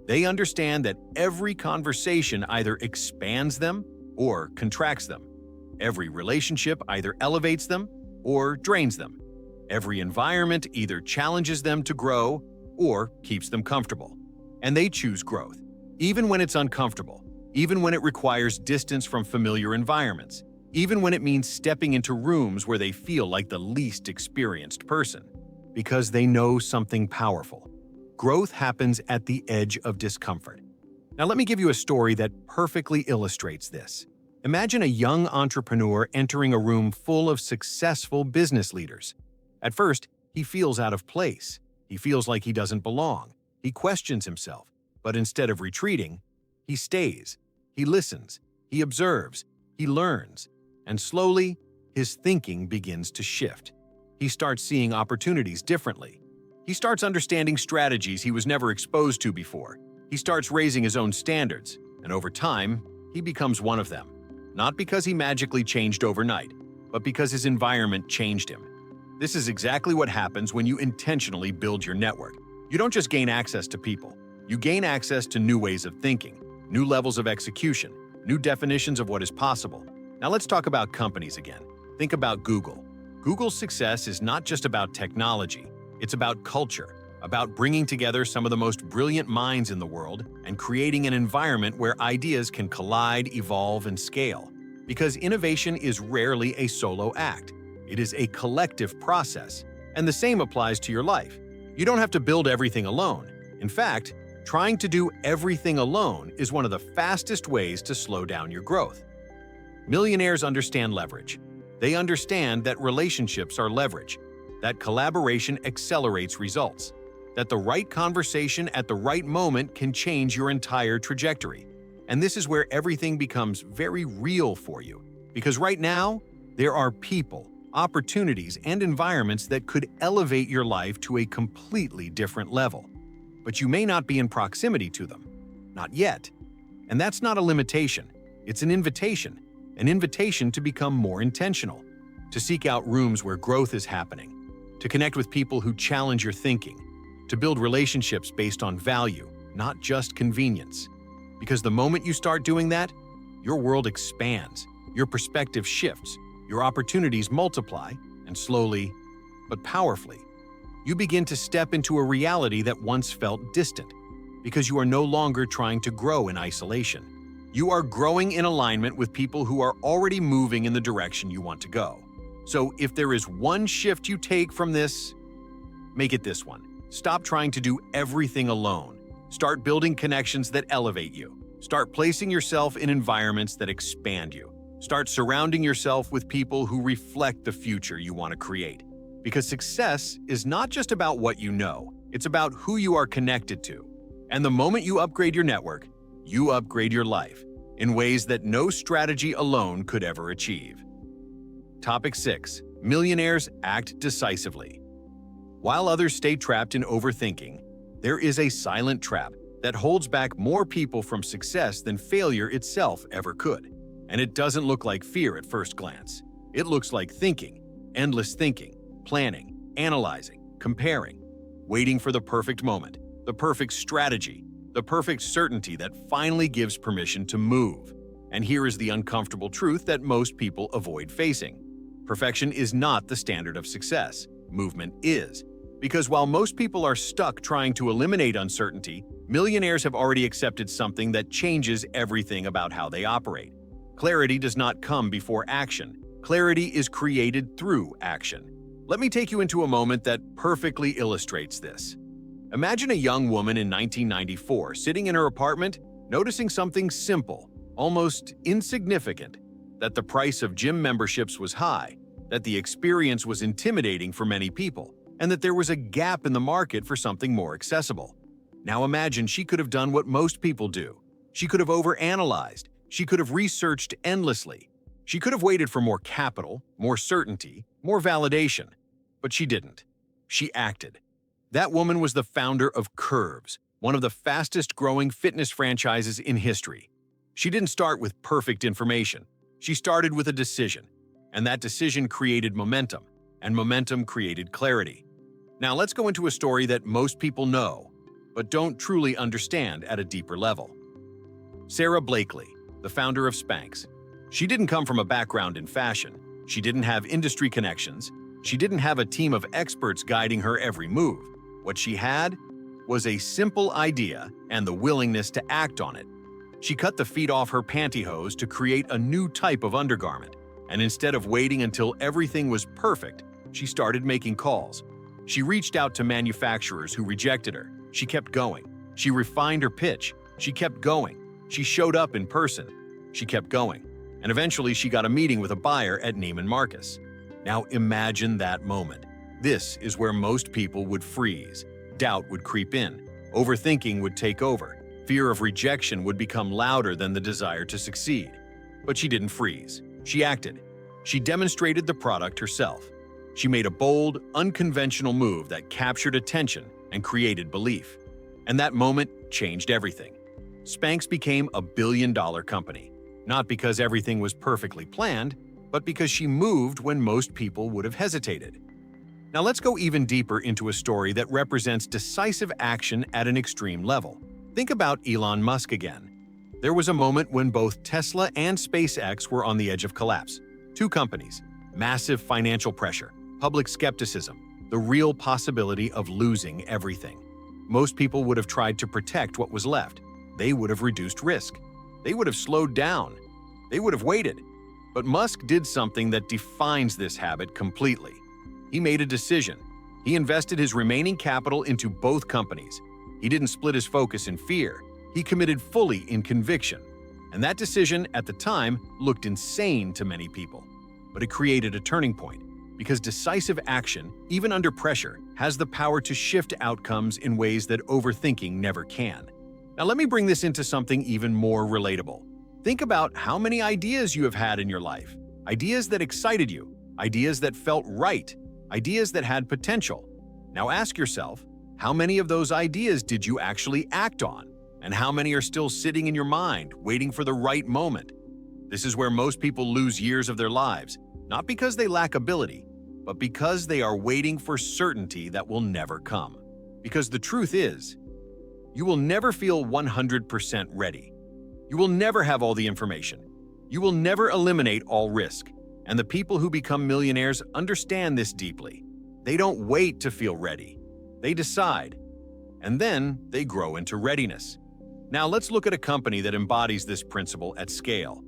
A: They understand that every conversation either expands them or contracts them. Every relationship either elevates them or drains them. Every environment either challenges them to grow or keeps them comfortable. And they choose growth, even when it's uncomfortable, even when it requires distance from familiar environments, even when it means stepping into rooms where they feel like the least experienced person, because they know something powerful. Growth happens at the edge of discomfort. Now let me give you a story that perfectly illustrates this. Imagine a young entrepreneur entering a room full of successful business leaders. At first, he feels out of place. He feels like he doesn't belong. He questions himself. But instead of retreating, he stays. He listens. He observes. He learns. And slowly, his thinking begins to shift. He starts seeing opportunities differently. He starts understanding strategies he was never exposed to before. He starts raising his own standards, and over time, he becomes one of them. Not because he magically changed overnight, but because his environment changed him. This is exactly what happens when you intentionally build your network. You don't just gain access to people. You gain access to new ways of thinking, new levels of execution, new definitions of what is possible. Now let's talk about companies again. Think about Google. Google's success is not just about technology. It's about culture, about bringing together some of the most brilliant minds in the world and creating an environment where ideas can collide, evolve, and scale. Because innovation is rarely a solo act. It is a collective process. And the same applies to your life. You don't have to build everything alone. In fact, trying to do everything alone is one of the fastest ways to slow down your growth. Millionaires understand leverage. They understand that relationships are leverage, that collaboration accelerates results, that the right conversation at the right moment can change your entire trajectory. And this is where everything becomes very real for you. Because right now, there are people, opportunities, and environments that could elevate your life to a completely different level. But you may not be in proximity to them. Not yet. And that's not a limitation. It's an invitation to become more intentional, to seek out rooms where growth is happening, to connect with people who challenge your thinking, to build relationships based on value, not just convenience. Because the moment you start doing that, your world expands, your perspective shifts, your opportunities multiply, and slowly, but powerfully, you begin to step into a reality that once felt distant, because you are no longer trying to grow in isolation. You are growing in alignment with people who are already moving in the direction you want to go. So if there is one shift you take from this, make it this one. Stop trying to do everything alone. Start building connections that elevate you. Start placing yourself in environments that expand you. Start surrounding yourself with people who reflect the future you want to create. Because success is not just about what you know, it's about who you are connected to. And the moment you upgrade your network, you upgrade your life in ways that no strategy alone could ever achieve. Topic 6. Millionaires act decisively. While others stay trapped in overthinking, there is a silent trap that holds back more people from success than failure itself ever could. And it doesn't look like fear at first glance. It looks like thinking, endless thinking, planning, analyzing, comparing, waiting for the perfect moment, the perfect strategy, the perfect certainty that finally gives permission to move. And here is the uncomfortable truth that most people avoid facing. Perfection is not the standard of success. Movement is. Because while most people are stuck trying to eliminate uncertainty, millionaires have already accepted something that changes everything about how they operate. Clarity does not come before action. Clarity is created through action. Let me take you into a moment that perfectly illustrates this. Imagine a young woman in 1994 sitting in her apartment, noticing something simple, almost insignificant, that the price of gym memberships was high, that the experience was intimidating for many people, and that there was a gap in the market for something more accessible. Now imagine she could have done what most people do. She could have overanalyzed. She could have researched endlessly. She could have waited for more capital, more certainty, more validation. But she didn't. She acted. That woman was the founder of Curves, one of the fastest-growing fitness franchises in history. She didn't start with perfect information. She started with a decision, and that decision created momentum, and momentum created clarity. Now let's go into a story that most people know, but don't truly understand at a deeper level. Sarah Blakely, the founder of Spanx. She didn't come from a background in fashion. She didn't have industry connections. She didn't have a team of experts guiding her every move. What she had was a simple idea and the willingness to act on it. She cut the feet off her pantyhose to create a new type of undergarment. And instead of waiting until everything was perfect, she started making calls. She reached out to manufacturers who rejected her. She kept going. She refined her pitch. She kept going. She showed up in person. She kept going. And eventually she got a meeting with a buyer at Neiman Marcus. Now imagine that moment. This is where most people would freeze. Doubt would creep in. Overthinking would take over. Fear of rejection would become louder than the desire to succeed. But she didn't freeze. She acted. She demonstrated the product herself. She made a bold, unconventional move that captured attention and created belief. And that moment changed everything. Spanx became a billion-dollar company, not because everything was perfectly planned, but because she moved when most people would have hesitated. Now let's go even deeper into a story that represents decisive action at an extreme level. Think about Elon Musk again. There was a moment when both Tesla and SpaceX were on the edge of collapse. Two companies, massive financial pressure, public skepticism, the real possibility of losing everything. Most people would have tried to protect what was left. They would have reduced risk. They would have slowed down. They would have waited. But Musk did something that defines this habit completely. He made a decision. He invested his remaining capital into both companies. He didn't split his focus in fear. He committed fully in conviction. And that decision, at the time, looked insane to many people. But it created a turning point, because decisive action, even under pressure, has the power to shift outcomes in ways that overthinking never can. Now let me bring this into something even more relatable. Think about how many ideas you have had in your life. Ideas that excited you, ideas that felt right, ideas that had potential. Now ask yourself, how many of those ideas did you actually act on? And how many are still sitting in your mind, waiting for the right moment? This is where most people lose years of their lives, not because they lack ability, but because they are waiting for certainty that will never come. Because the truth is, you will never feel 100% ready. You will never have all the information. You will never eliminate all risk. And the people who become millionaires understand this deeply. They don't wait to feel ready. They decide. And then they grow into readiness. Now let's look at a company that embodies this principle at scale.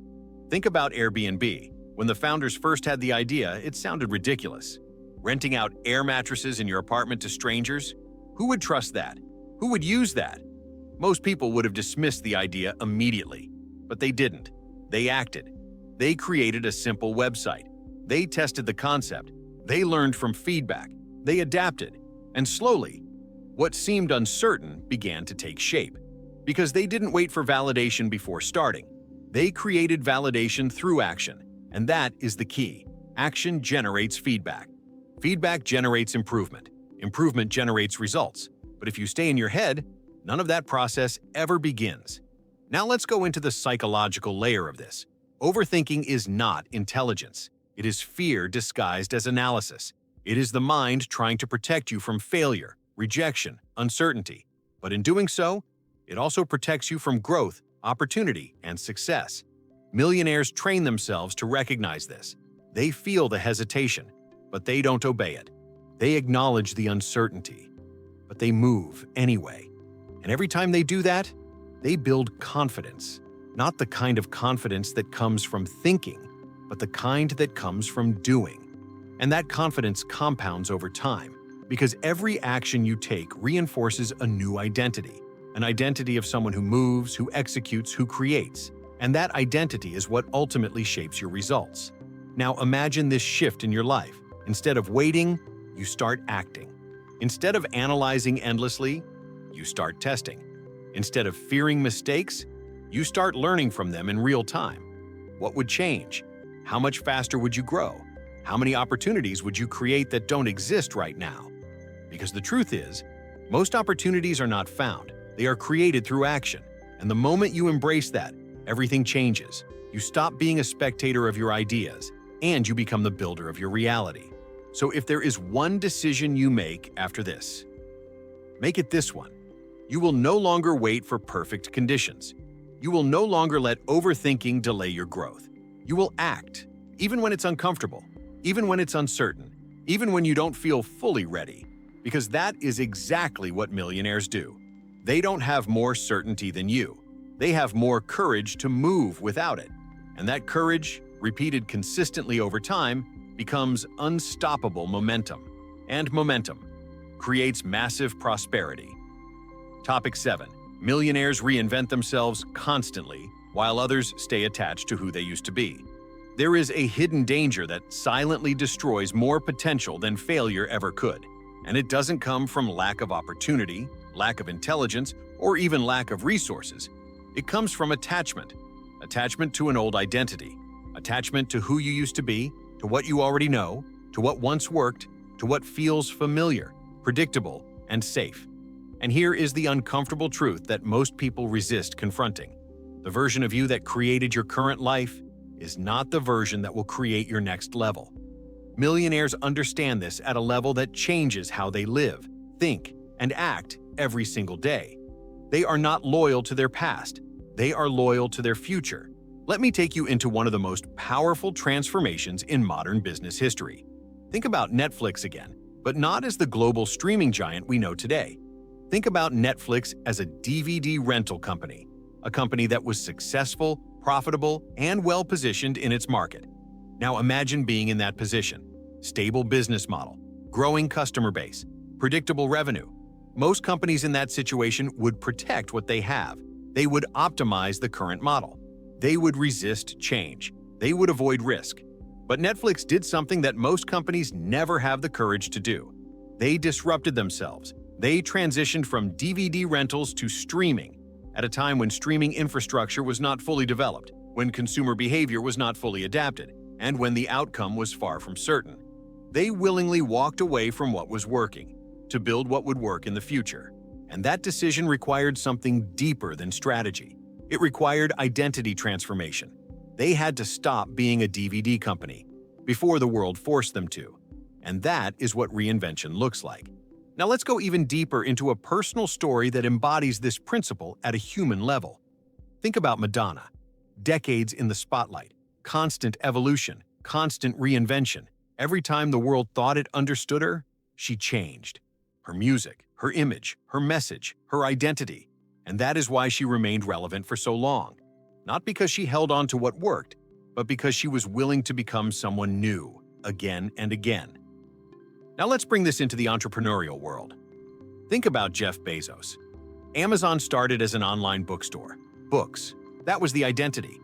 A: Think about Airbnb. When the founders first had the idea, it sounded ridiculous. Renting out air mattresses in your apartment to strangers? Who would trust that? Who would use that? Most people would have dismissed the idea immediately. But they didn't. They acted. They created a simple website. They tested the concept. They learned from feedback. They adapted. And slowly, what seemed uncertain began to take shape. Because they didn't wait for validation before starting. They created validation through action. And that is the key. Action generates feedback. Feedback generates improvement. Improvement generates results. But if you stay in your head, none of that process ever begins. Now let's go into the psychological layer of this. Overthinking is not intelligence. It is fear disguised as analysis. It is the mind trying to protect you from failure, rejection, uncertainty. But in doing so, it also protects you from growth, opportunity, and success. Millionaires train themselves to recognize this. They feel the hesitation, but they don't obey it. They acknowledge the uncertainty, but they move anyway. And every time they do that, they build confidence. Not the kind of confidence that comes from thinking, but the kind that comes from doing. And that confidence compounds over time, because every action you take reinforces a new identity. An identity of someone who moves, who executes, who creates. And that identity is what ultimately shapes your results. Now imagine this shift in your life. Instead of waiting, you start acting. Instead of analyzing endlessly, you start testing. Instead of fearing mistakes, you start learning from them in real time. What would change? How much faster would you grow? How many opportunities would you create that don't exist right now? Because the truth is, most opportunities are not found. They are created through action. And the moment you embrace that, everything changes. You stop being a spectator of your ideas, and you become the builder of your reality. So if there is one decision you make after this, make it this one. You will no longer wait for perfect conditions. You will no longer let overthinking delay your growth. You will act, even when it's uncomfortable, even when it's uncertain, even when you don't feel fully ready, because that is exactly what millionaires do. They don't have more certainty than you. They have more courage to move without it. And that courage, repeated consistently over time, becomes unstoppable momentum. And momentum creates massive prosperity. Topic 7. Millionaires reinvent themselves constantly, while others stay attached to who they used to be. There is a hidden danger that silently destroys more potential than failure ever could. And it doesn't come from lack of opportunity, lack of intelligence, or even lack of resources. It comes from attachment. Attachment to an old identity. Attachment to who you used to be, to what you already know, to what once worked, to what feels familiar, predictable, and safe. And here is the uncomfortable truth that most people resist confronting. The version of you that created your current life is not the version that will create your next level. Millionaires understand this at a level that changes how they live, think, and act every single day. They are not loyal to their past. They are loyal to their future. Let me take you into one of the most powerful transformations in modern business history. Think about Netflix again, but not as the global streaming giant we know today. Think about Netflix as a DVD rental company, a company that was successful, profitable, and well-positioned in its market. Now imagine being in that position. Stable business model, growing customer base, predictable revenue. Most companies in that situation would protect what they have. They would optimize the current model. They would resist change. They would avoid risk. But Netflix did something that most companies never have the courage to do. They disrupted themselves. They transitioned from DVD rentals to streaming at a time when streaming infrastructure was not fully developed, when consumer behavior was not fully adapted, and when the outcome was far from certain. They willingly walked away from what was working to build what would work in the future. And that decision required something deeper than strategy. It required identity transformation. They had to stop being a DVD company before the world forced them to. And that is what reinvention looks like. Now let's go even deeper into a personal story that embodies this principle at a human level. Think about Madonna. Decades in the spotlight, constant evolution, constant reinvention. Every time the world thought it understood her, she changed. Her music, her image, her message, her identity. And that is why she remained relevant for so long. Not because she held on to what worked, but because she was willing to become someone new, again and again. Now let's bring this into the entrepreneurial world. Think about Jeff Bezos. Amazon started as an online bookstore. Books. That was the identity.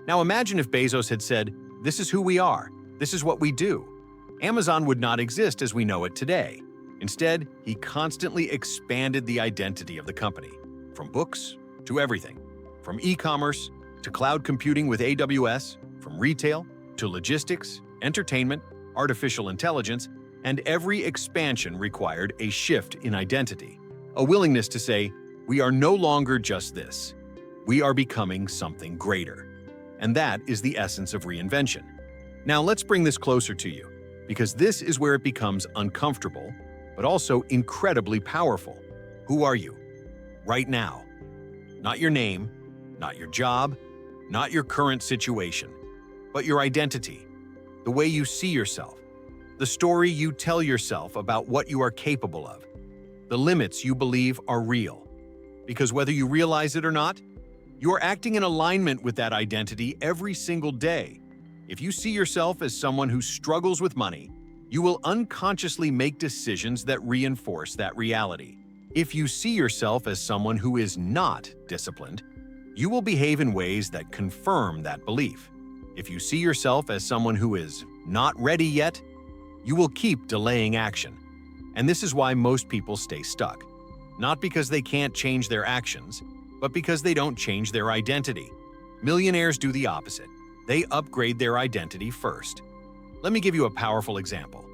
A: Now imagine if Bezos had said, "This is who we are. This is what we do." Amazon would not exist as we know it today. Instead, he constantly expanded the identity of the company, from books to everything, from e-commerce to cloud computing with AWS, from retail to logistics, entertainment, artificial intelligence, and every expansion required a shift in identity, a willingness to say, we are no longer just this. We are becoming something greater. And that is the essence of reinvention. Now let's bring this closer to you, because this is where it becomes uncomfortable, but also incredibly powerful. Who are you? Right now. Not your name, not your job, not your current situation, but your identity, the way you see yourself, the story you tell yourself about what you are capable of, the limits you believe are real. Because whether you realize it or not, you are acting in alignment with that identity every single day. If you see yourself as someone who struggles with money, you will unconsciously make decisions that reinforce that reality. If you see yourself as someone who is not disciplined, you will behave in ways that confirm that belief. If you see yourself as someone who is not ready yet, you will keep delaying action. And this is why most people stay stuck. Not because they can't change their actions, but because they don't change their identity. Millionaires do the opposite. They upgrade their identity first. Let me give you a powerful example.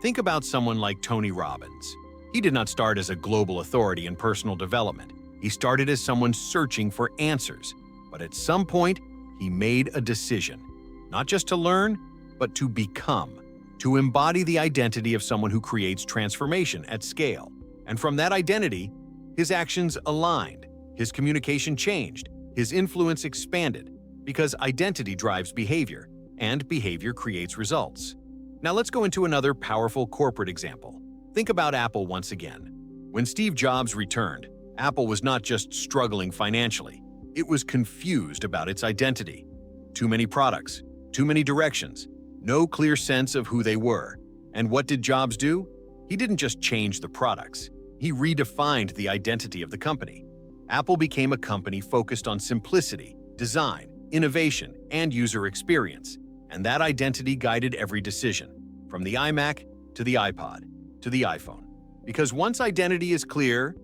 A: Think about someone like Tony Robbins. He did not start as a global authority in personal development. He started as someone searching for answers. But at some point, he made a decision. Not just to learn, but to become. to embody the identity of someone who creates transformation at scale. And from that identity, his actions aligned, his communication changed, his influence expanded, because identity drives behavior, and behavior creates results. Now let's go into another powerful corporate example. Think about Apple once again. When Steve Jobs returned, Apple was not just struggling financially, it was confused about its identity. Too many products, too many directions, no clear sense of who they were. And what did Jobs do? He didn't just change the products, he redefined the identity of the company. Apple became a company focused on simplicity, design, innovation, and user experience. And that identity guided every decision, from the iMac to the iPod to the iPhone. Because once identity is clear,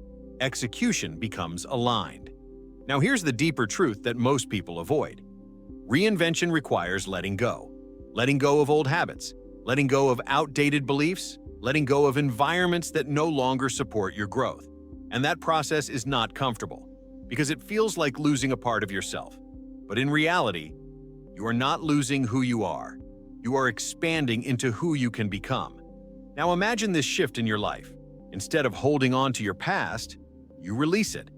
A: execution becomes aligned. Now here's the deeper truth that most people avoid. Reinvention requires letting go. Letting go of old habits, letting go of outdated beliefs, letting go of environments that no longer support your growth. And that process is not comfortable, because it feels like losing a part of yourself. But in reality, you are not losing who you are. You are expanding into who you can become. Now imagine this shift in your life. Instead of holding on to your past, you release it.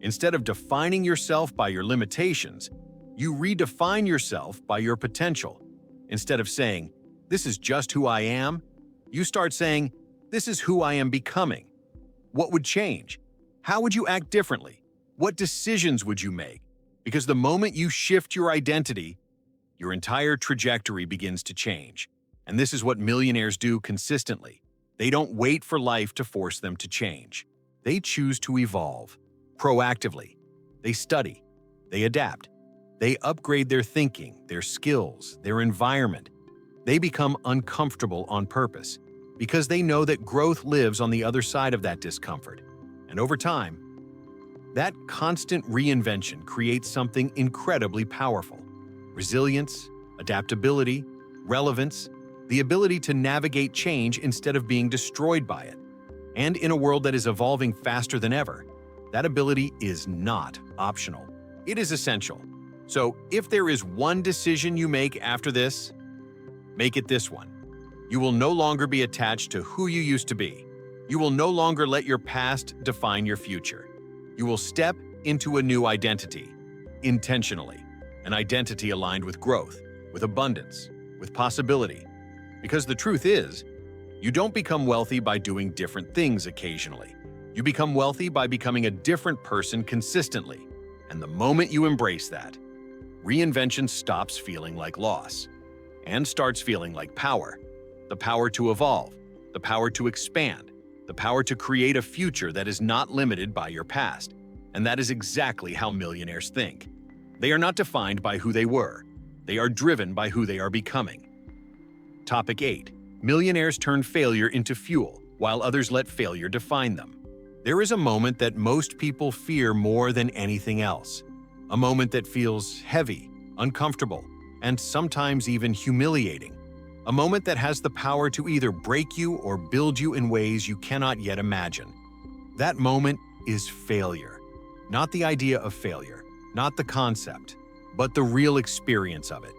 A: Instead of defining yourself by your limitations, you redefine yourself by your potential. Instead of saying, "This is just who I am," you start saying, "This is who I am becoming." What would change? How would you act differently? What decisions would you make? Because the moment you shift your identity, your entire trajectory begins to change. And this is what millionaires do consistently. They don't wait for life to force them to change. They choose to evolve proactively. They study. They adapt. They upgrade their thinking, their skills, their environment. They become uncomfortable on purpose because they know that growth lives on the other side of that discomfort. And over time, that constant reinvention creates something incredibly powerful. Resilience, adaptability, relevance, the ability to navigate change instead of being destroyed by it. And in a world that is evolving faster than ever, that ability is not optional. It is essential. So if there is one decision you make after this, make it this one. You will no longer be attached to who you used to be. You will no longer let your past define your future. You will step into a new identity, intentionally. An identity aligned with growth, with abundance, with possibility. Because the truth is, you don't become wealthy by doing different things occasionally. You become wealthy by becoming a different person consistently. And the moment you embrace that, reinvention stops feeling like loss and starts feeling like power. The power to evolve, the power to expand, the power to create a future that is not limited by your past. And that is exactly how millionaires think. They are not defined by who they were. They are driven by who they are becoming. Topic 8. Millionaires turn failure into fuel, while others let failure define them. There is a moment that most people fear more than anything else. A moment that feels heavy, uncomfortable, and sometimes even humiliating. A moment that has the power to either break you or build you in ways you cannot yet imagine. That moment is failure. Not the idea of failure, not the concept, but the real experience of it.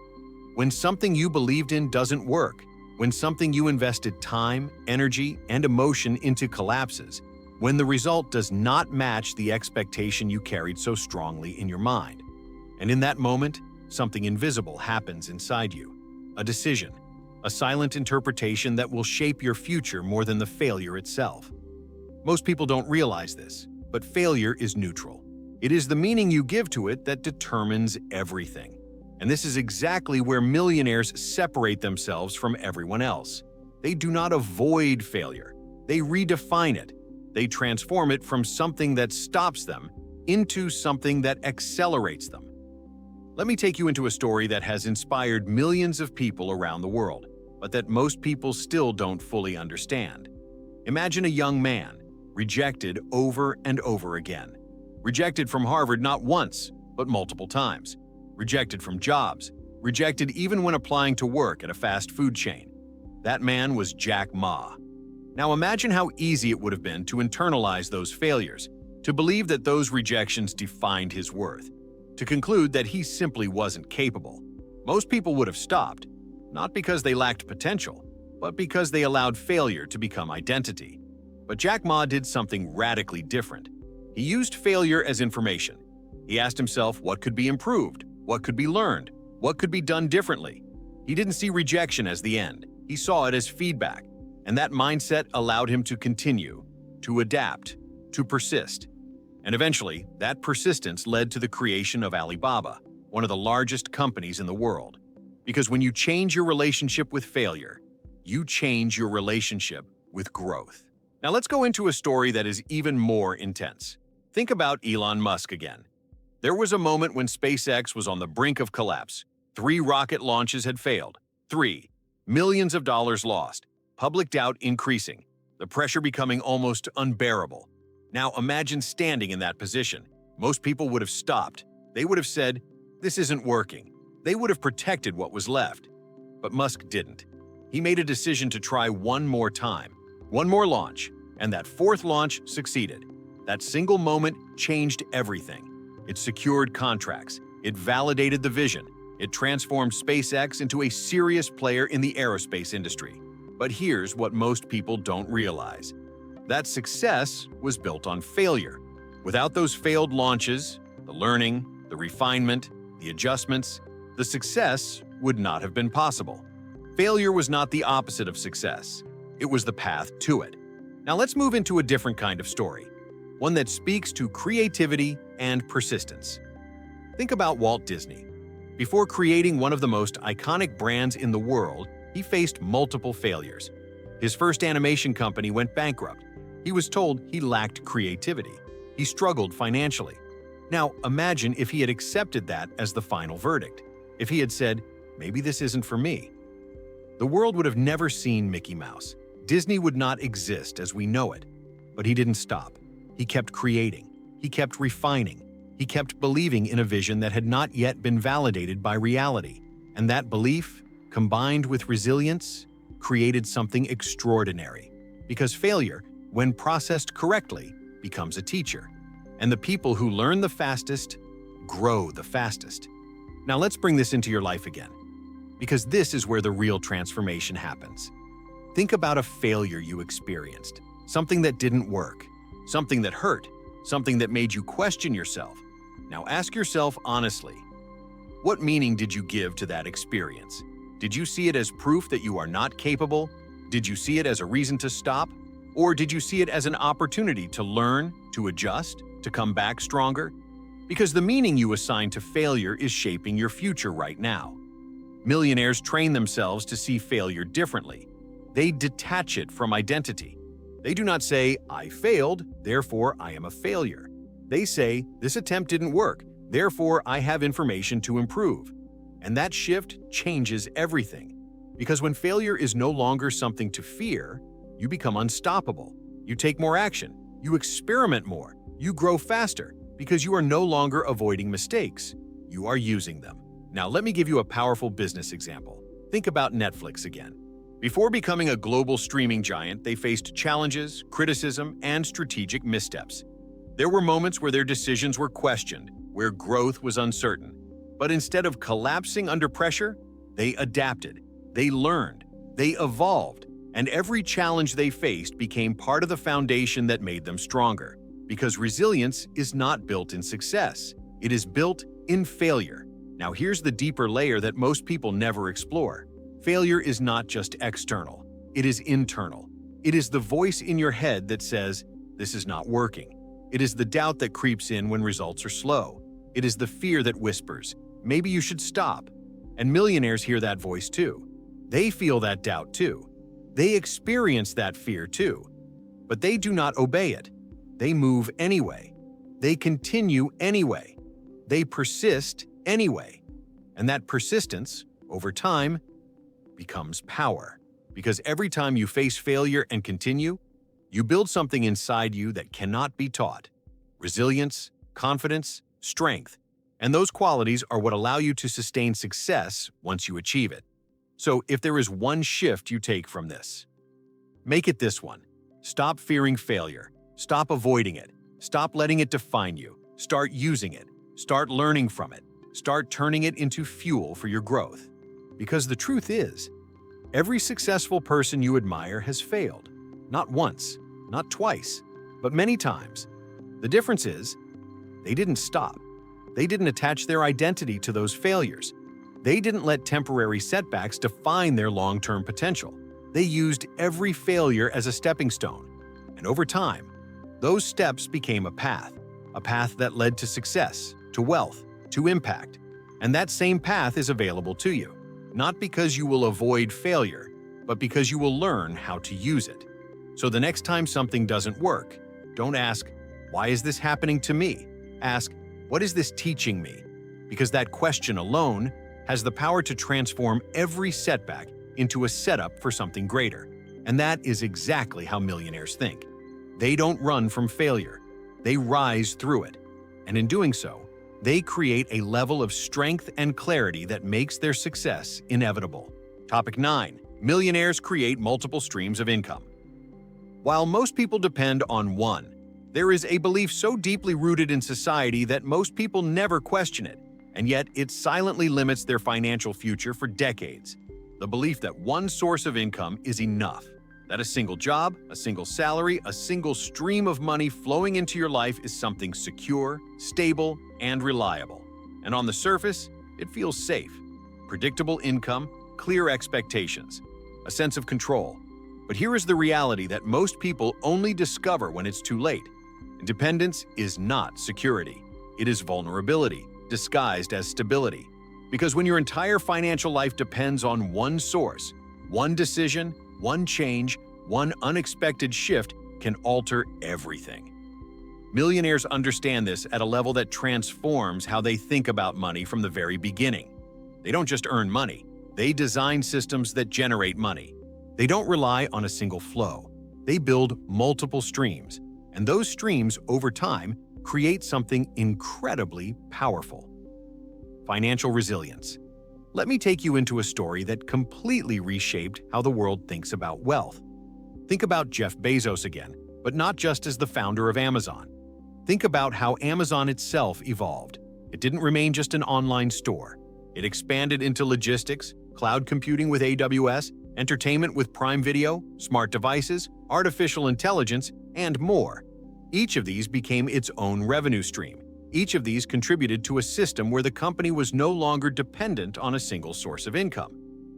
A: When something you believed in doesn't work, when something you invested time, energy, and emotion into collapses, when the result does not match the expectation you carried so strongly in your mind. And in that moment, something invisible happens inside you. A decision, a silent interpretation that will shape your future more than the failure itself. Most people don't realize this, but failure is neutral. It is the meaning you give to it that determines everything. And this is exactly where millionaires separate themselves from everyone else. They do not avoid failure. They redefine it. They transform it from something that stops them into something that accelerates them. Let me take you into a story that has inspired millions of people around the world, but that most people still don't fully understand. Imagine a young man, rejected over and over again. Rejected from Harvard not once, but multiple times. Rejected from jobs. Rejected even when applying to work at a fast food chain. That man was Jack Ma. Now imagine how easy it would have been to internalize those failures, to believe that those rejections defined his worth, to conclude that he simply wasn't capable. Most people would have stopped, not because they lacked potential, but because they allowed failure to become identity. But Jack Ma did something radically different. He used failure as information. He asked himself what could be improved, what could be learned, what could be done differently. He didn't see rejection as the end. He saw it as feedback. And that mindset allowed him to continue, to adapt, to persist. And eventually, that persistence led to the creation of Alibaba, one of the largest companies in the world. Because when you change your relationship with failure, you change your relationship with growth. Now let's go into a story that is even more intense. Think about Elon Musk again. There was a moment when SpaceX was on the brink of collapse. 3 rocket launches had failed. 3. Millions of dollars lost. Public doubt increasing. The pressure becoming almost unbearable. Now imagine standing in that position. Most people would have stopped. They would have said, "This isn't working." They would have protected what was left. But Musk didn't. He made a decision to try one more time, one more launch, and that 4th launch succeeded. That single moment changed everything. It secured contracts. It validated the vision. It transformed SpaceX into a serious player in the aerospace industry. But here's what most people don't realize. That success was built on failure. Without those failed launches, the learning, the refinement, the adjustments, the success would not have been possible. Failure was not the opposite of success. It was the path to it. Now let's move into a different kind of story, one that speaks to creativity and persistence. Think about Walt Disney. Before creating one of the most iconic brands in the world, he faced multiple failures. His first animation company went bankrupt. He was told he lacked creativity. He struggled financially. Now, imagine if he had accepted that as the final verdict. If he had said, "Maybe this isn't for me." The world would have never seen Mickey Mouse. Disney would not exist as we know it. But he didn't stop. He kept creating. He kept refining. He kept believing in a vision that had not yet been validated by reality. And that belief, combined with resilience, created something extraordinary. Because failure, when processed correctly, becomes a teacher. And the people who learn the fastest grow the fastest. Now let's bring this into your life again, because this is where the real transformation happens. Think about a failure you experienced, something that didn't work, something that hurt, something that made you question yourself. Now ask yourself honestly, what meaning did you give to that experience? Did you see it as proof that you are not capable? Did you see it as a reason to stop? Or did you see it as an opportunity to learn, to adjust, to come back stronger? Because the meaning you assign to failure is shaping your future right now. Millionaires train themselves to see failure differently. They detach it from identity. They do not say, "I failed, therefore I am a failure." They say, "This attempt didn't work, therefore I have information to improve." And that shift changes everything. Because when failure is no longer something to fear, you become unstoppable. You take more action. You experiment more. You grow faster because you are no longer avoiding mistakes. You are using them. Now, let me give you a powerful business example. Think about Netflix again. Before becoming a global streaming giant, they faced challenges, criticism, and strategic missteps. There were moments where their decisions were questioned, where growth was uncertain. But instead of collapsing under pressure, they adapted, they learned, they evolved, and every challenge they faced became part of the foundation that made them stronger. Because resilience is not built in success, it is built in failure. Now here's the deeper layer that most people never explore. Failure is not just external, it is internal. It is the voice in your head that says, "This is not working." It is the doubt that creeps in when results are slow. It is the fear that whispers, "Maybe you should stop." And millionaires hear that voice too. They feel that doubt too. They experience that fear too. But they do not obey it. They move anyway. They continue anyway. They persist anyway. And that persistence, over time, becomes power. Because every time you face failure and continue, you build something inside you that cannot be taught. Resilience, confidence, strength. And those qualities are what allow you to sustain success once you achieve it. So if there is one shift you take from this, make it this one. Stop fearing failure. Stop avoiding it. Stop letting it define you. Start using it. Start learning from it. Start turning it into fuel for your growth. Because the truth is, Every successful person you admire has failed. Not once, not twice, but many times. The difference is, they didn't stop. They didn't attach their identity to those failures. They didn't let temporary setbacks define their long-term potential. They used every failure as a stepping stone. And over time, those steps became a path that led to success, to wealth, to impact. And that same path is available to you, not because you will avoid failure, but because you will learn how to use it. So the next time something doesn't work, don't ask, "Why is this happening to me?" Ask, "What is this teaching me?" Because that question alone has the power to transform every setback into a setup for something greater. And that is exactly how millionaires think. They don't run from failure. They rise through it. And in doing so, they create a level of strength and clarity that makes their success inevitable. Topic 9. Millionaires create multiple streams of income. While most people depend on one, there is a belief so deeply rooted in society that most people never question it, and yet it silently limits their financial future for decades. The belief that one source of income is enough, that a single job, a single salary, a single stream of money flowing into your life is something secure, stable, and reliable. And on the surface, it feels safe. Predictable income, clear expectations, a sense of control. But here is the reality that most people only discover when it's too late. Independence is not security. It is vulnerability, disguised as stability. Because when your entire financial life depends on one source, one decision, one change, one unexpected shift can alter everything. Millionaires understand this at a level that transforms how they think about money from the very beginning. They don't just earn money, they design systems that generate money. They don't rely on a single flow. They build multiple streams, and those streams, over time, create something incredibly powerful. Financial resilience. Let me take you into a story that completely reshaped how the world thinks about wealth. Think about Jeff Bezos again, but not just as the founder of Amazon. Think about how Amazon itself evolved. It didn't remain just an online store. It expanded into logistics, cloud computing with AWS, entertainment with Prime Video, smart devices, artificial intelligence, and more. Each of these became its own revenue stream. Each of these contributed to a system where the company was no longer dependent on a single source of income.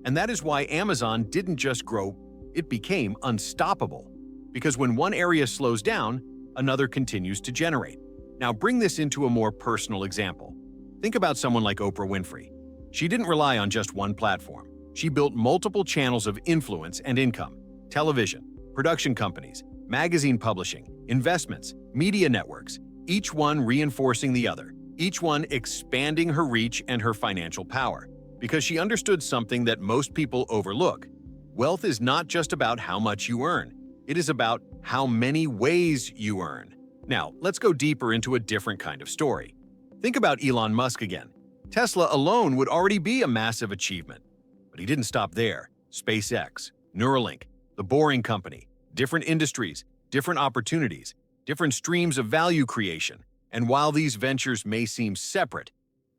A: And that is why Amazon didn't just grow, it became unstoppable. Because when one area slows down, another continues to generate. Now bring this into a more personal example. Think about someone like Oprah Winfrey. She didn't rely on just one platform. She built multiple channels of influence and income: television, production companies, magazine publishing, investments, media networks, each one reinforcing the other, each one expanding her reach and her financial power. Because she understood something that most people overlook. Wealth is not just about how much you earn. It is about how many ways you earn. Now, let's go deeper into a different kind of story. Think about Elon Musk again. Tesla alone would already be a massive achievement. But he didn't stop there. SpaceX, Neuralink, the Boring Company, different industries, different opportunities, different streams of value creation. And while these ventures may seem separate,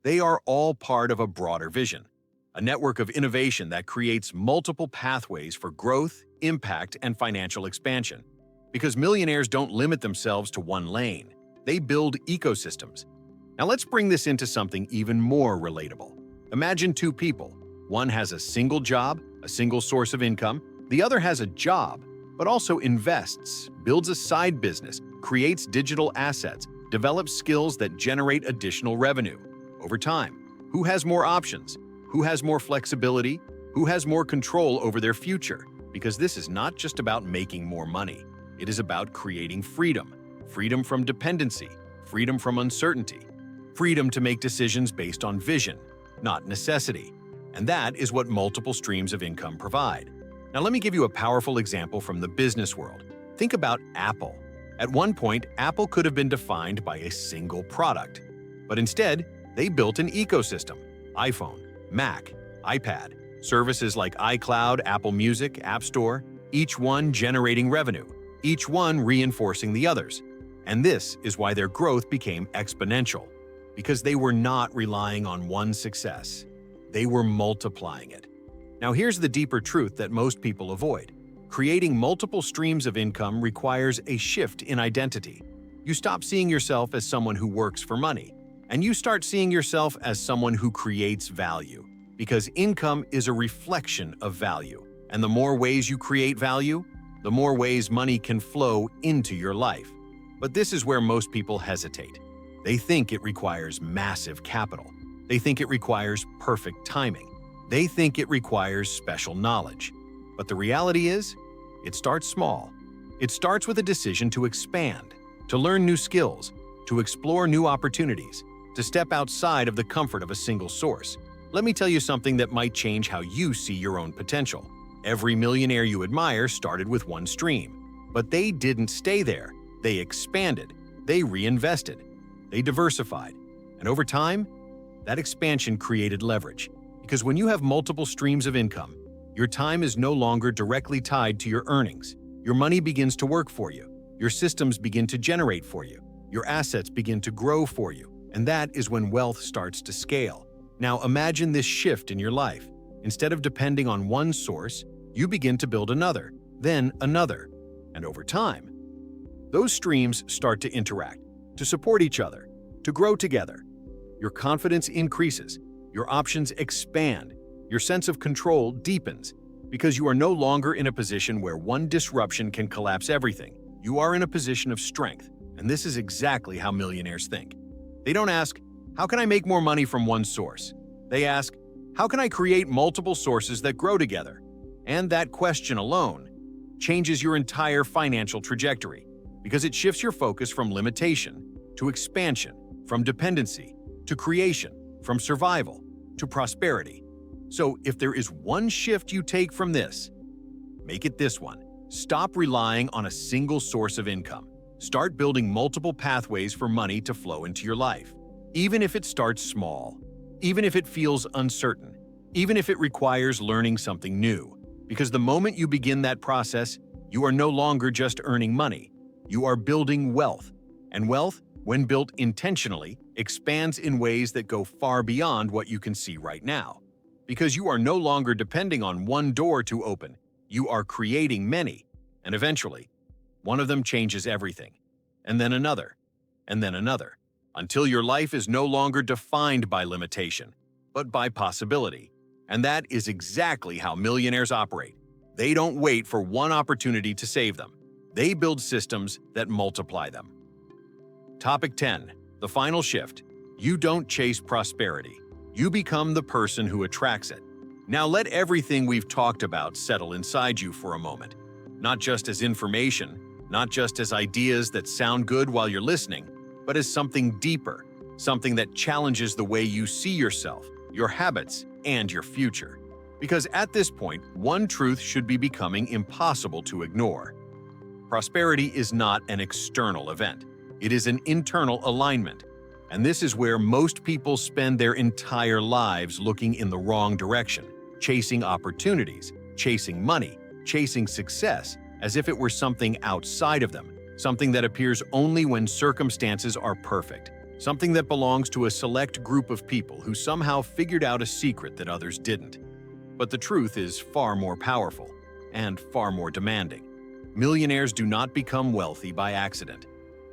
A: they are all part of a broader vision, a network of innovation that creates multiple pathways for growth, impact, and financial expansion. Because millionaires don't limit themselves to one lane. They build ecosystems. Now let's bring this into something even more relatable. Imagine two people. One has a single job, a single source of income. The other has a job, but also invests, builds a side business, creates digital assets, develops skills that generate additional revenue. Over time, who has more options? Who has more flexibility? Who has more control over their future? Because this is not just about making more money. It is about creating freedom. Freedom from dependency, freedom from uncertainty, freedom to make decisions based on vision, not necessity. And that is what multiple streams of income provide. Now let me give you a powerful example from the business world. Think about Apple. At one point, Apple could have been defined by a single product. But instead, they built an ecosystem: iPhone, Mac, iPad, services like iCloud, Apple Music, App Store, each one generating revenue, each one reinforcing the others. And this is why their growth became exponential, because they were not relying on one success. They were multiplying it. Now here's the deeper truth that most people avoid. Creating multiple streams of income requires a shift in identity. You stop seeing yourself as someone who works for money, and you start seeing yourself as someone who creates value. Because income is a reflection of value, and the more ways you create value, the more ways money can flow into your life. But this is where most people hesitate. They think it requires massive capital. They think it requires perfect timing. They think it requires special knowledge. But the reality is, it starts small. It starts with a decision to expand, to learn new skills, to explore new opportunities, to step outside of the comfort of a single source. Let me tell you something that might change how you see your own potential. Every millionaire you admire started with one stream, but they didn't stay there. They expanded, they reinvested, they diversified, and over time, that expansion created leverage. Because when you have multiple streams of income, your time is no longer directly tied to your earnings. Your money begins to work for you. Your systems begin to generate for you. Your assets begin to grow for you. And that is when wealth starts to scale. Now imagine this shift in your life. Instead of depending on one source, you begin to build another, then another. And over time, those streams start to interact, to support each other, to grow together. Your confidence increases, your options expand, your sense of control deepens, because you are no longer in a position where one disruption can collapse everything. You are in a position of strength, and this is exactly how millionaires think. They don't ask, how can I make more money from one source? They ask, how can I create multiple sources that grow together? And that question alone changes your entire financial trajectory, because it shifts your focus from limitation to expansion, from dependency to creation, from survival to prosperity. So if there is one shift you take from this, make it this one. Stop relying on a single source of income. Start building multiple pathways for money to flow into your life. Even if it starts small, even if it feels uncertain, even if it requires learning something new. Because the moment you begin that process, you are no longer just earning money. You are building wealth. And wealth, when built intentionally, expands in ways that go far beyond what you can see right now. Because you are no longer depending on one door to open. You are creating many, and eventually, one of them changes everything, and then another, until your life is no longer defined by limitation, but by possibility. And that is exactly how millionaires operate. They don't wait for one opportunity to save them. They build systems that multiply them. Topic 10. The final shift. You don't chase prosperity. You become the person who attracts it. Now let everything we've talked about settle inside you for a moment. Not just as information, not just as ideas that sound good while you're listening, but as something deeper, something that challenges the way you see yourself, your habits, and your future. Because at this point, one truth should be becoming impossible to ignore. Prosperity is not an external event. It is an internal alignment. And this is where most people spend their entire lives looking in the wrong direction, chasing opportunities, chasing money, chasing success, as if it were something outside of them, something that appears only when circumstances are perfect, something that belongs to a select group of people who somehow figured out a secret that others didn't. But the truth is far more powerful and far more demanding. Millionaires do not become wealthy by accident.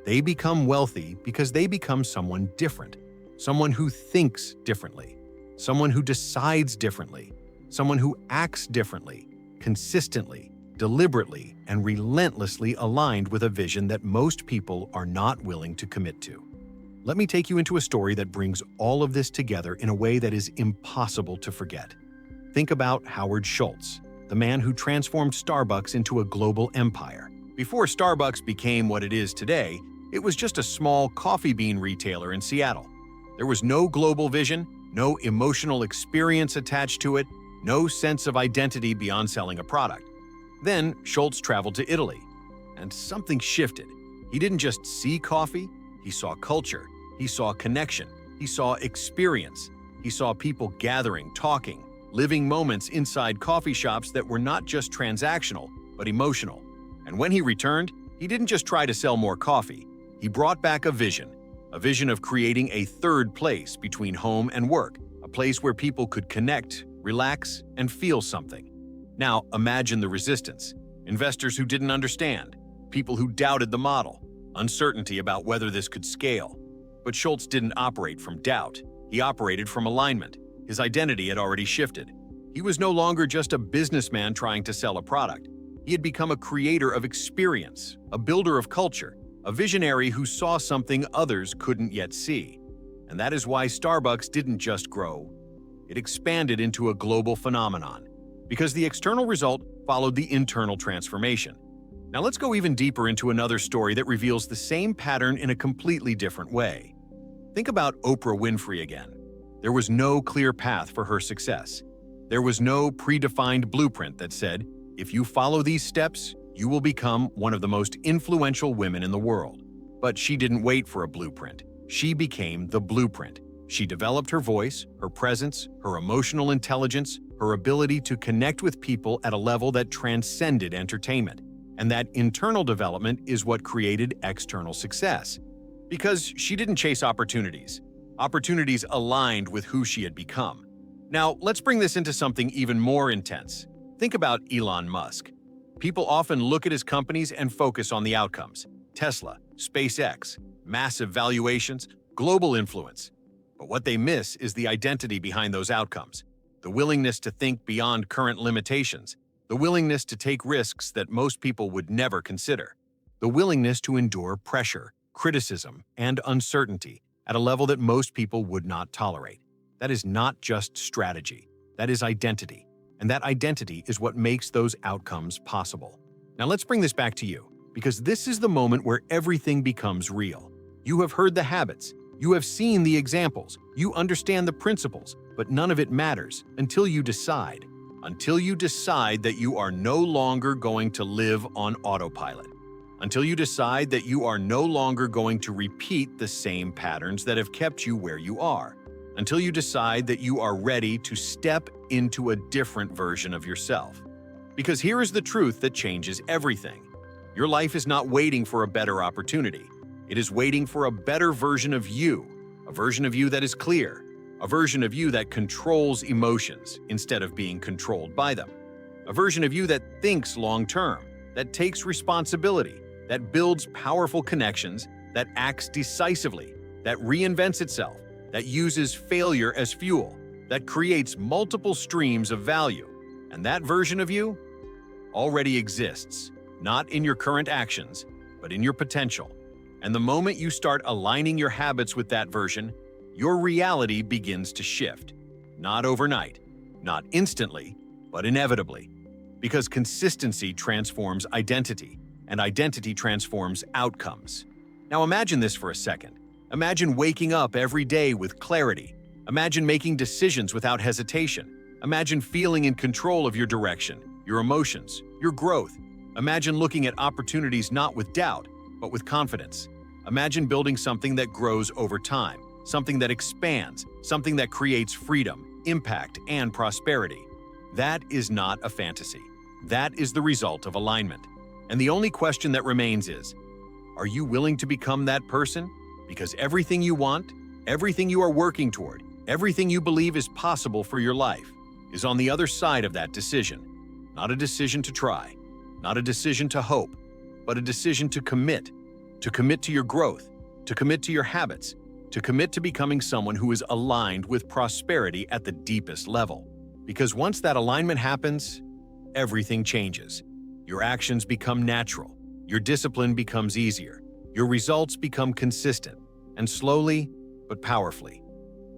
A: They become wealthy because they become someone different, someone who thinks differently, someone who decides differently, someone who acts differently, consistently, deliberately, and relentlessly aligned with a vision that most people are not willing to commit to. Let me take you into a story that brings all of this together in a way that is impossible to forget. Think about Howard Schultz, the man who transformed Starbucks into a global empire. Before Starbucks became what it is today, it was just a small coffee bean retailer in Seattle. There was no global vision, no emotional experience attached to it, no sense of identity beyond selling a product. Then Schultz traveled to Italy, and something shifted. He didn't just see coffee, he saw culture, he saw connection, he saw experience, he saw people gathering, talking, living moments inside coffee shops that were not just transactional, but emotional. And when he returned, he didn't just try to sell more coffee. He brought back a vision of creating a third place between home and work, a place where people could connect, relax, and feel something. Now, imagine the resistance. Investors who didn't understand, people who doubted the model, uncertainty about whether this could scale. But Schultz didn't operate from doubt. He operated from alignment. His identity had already shifted. He was no longer just a businessman trying to sell a product. He had become a creator of experience, a builder of culture, a visionary who saw something others couldn't yet see. And that is why Starbucks didn't just grow. It expanded into a global phenomenon, because the external result followed the internal transformation. Now let's go even deeper into another story that reveals the same pattern in a completely different way. Think about Oprah Winfrey again. There was no clear path for her success. There was no predefined blueprint that said, if you follow these steps, you will become one of the most influential women in the world. But she didn't wait for a blueprint. She became the blueprint. She developed her voice, her presence, her emotional intelligence, her ability to connect with people at a level that transcended entertainment. And that internal development is what created external success. Because she didn't chase opportunities. Opportunities aligned with who she had become. Now, let's bring this into something even more intense. Think about Elon Musk. People often look at his companies and focus on the outcomes. Tesla, SpaceX, massive valuations, global influence. But what they miss is the identity behind those outcomes. The willingness to think beyond current limitations. The willingness to take risks that most people would never consider. The willingness to endure pressure, criticism, and uncertainty at a level that most people would not tolerate. That is not just strategy. That is identity. And that identity is what makes those outcomes possible. Now let's bring this back to you, because this is the moment where everything becomes real. You have heard the habits. You have seen the examples. You understand the principles, but none of it matters until you decide. Until you decide that you are no longer going to live on autopilot. Until you decide that you are no longer going to repeat the same patterns that have kept you where you are. Until you decide that you are ready to step into a different version of yourself. Because here is the truth that changes everything. Your life is not waiting for a better opportunity. It is waiting for a better version of you, a version of you that is clear, a version of you that controls emotions instead of being controlled by them, a version of you that thinks long-term, that takes responsibility, that builds powerful connections, that acts decisively, that reinvents itself, that uses failure as fuel, that creates multiple streams of value. And that version of you already exists, not in your current actions, but in your potential. And the moment you start aligning your habits with that version, your reality begins to shift. Not overnight, not instantly, but inevitably. Because consistency transforms identity, and identity transforms outcomes. Now imagine this for a second. Imagine waking up every day with clarity. Imagine making decisions without hesitation. Imagine feeling in control of your direction, your emotions, your growth. Imagine looking at opportunities not with doubt, but with confidence. Imagine building something that grows over time, something that expands, something that creates freedom, impact, and prosperity. That is not a fantasy. That is the result of alignment. And the only question that remains is, are you willing to become that person? Because everything you want, everything you are working toward, everything you believe is possible for your life is on the other side of that decision. Not a decision to try, not a decision to hope, but a decision to commit to your growth, to commit to your habits, to commit to becoming someone who is aligned with prosperity at the deepest level. Because once that alignment happens, everything changes. Your actions become natural, your discipline becomes easier, your results become consistent, and slowly but powerfully,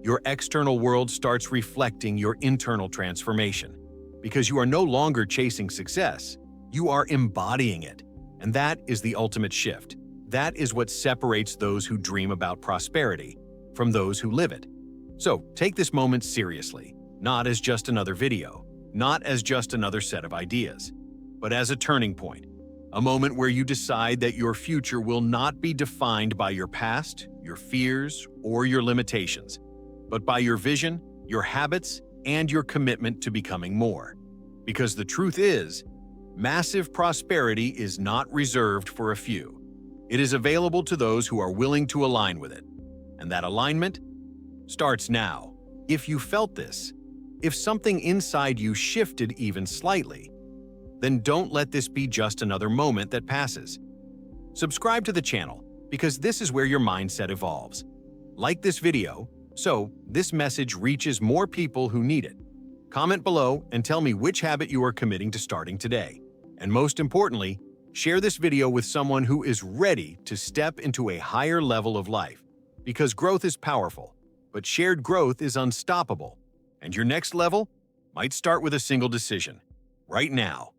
A: your external world starts reflecting your internal transformation. Because you are no longer chasing success, you are embodying it. And that is the ultimate shift. That is what separates those who dream about prosperity from those who live it. So take this moment seriously, not as just another video, not as just another set of ideas, but as a turning point, a moment where you decide that your future will not be defined by your past, your fears, or your limitations, but by your vision, your habits, and your commitment to becoming more. Because the truth is, massive prosperity is not reserved for a few. It is available to those who are willing to align with it. And that alignment starts now. If you felt this, If something inside you shifted even slightly, then don't let this be just another moment that passes. Subscribe to the channel because this is where your mindset evolves. Like this video so this message reaches more people who need it. Comment below and tell me which habit you are committing to starting today. And most importantly, share this video with someone who is ready to step into a higher level of life. Because growth is powerful, but shared growth is unstoppable. And your next level might start with a single decision, right now.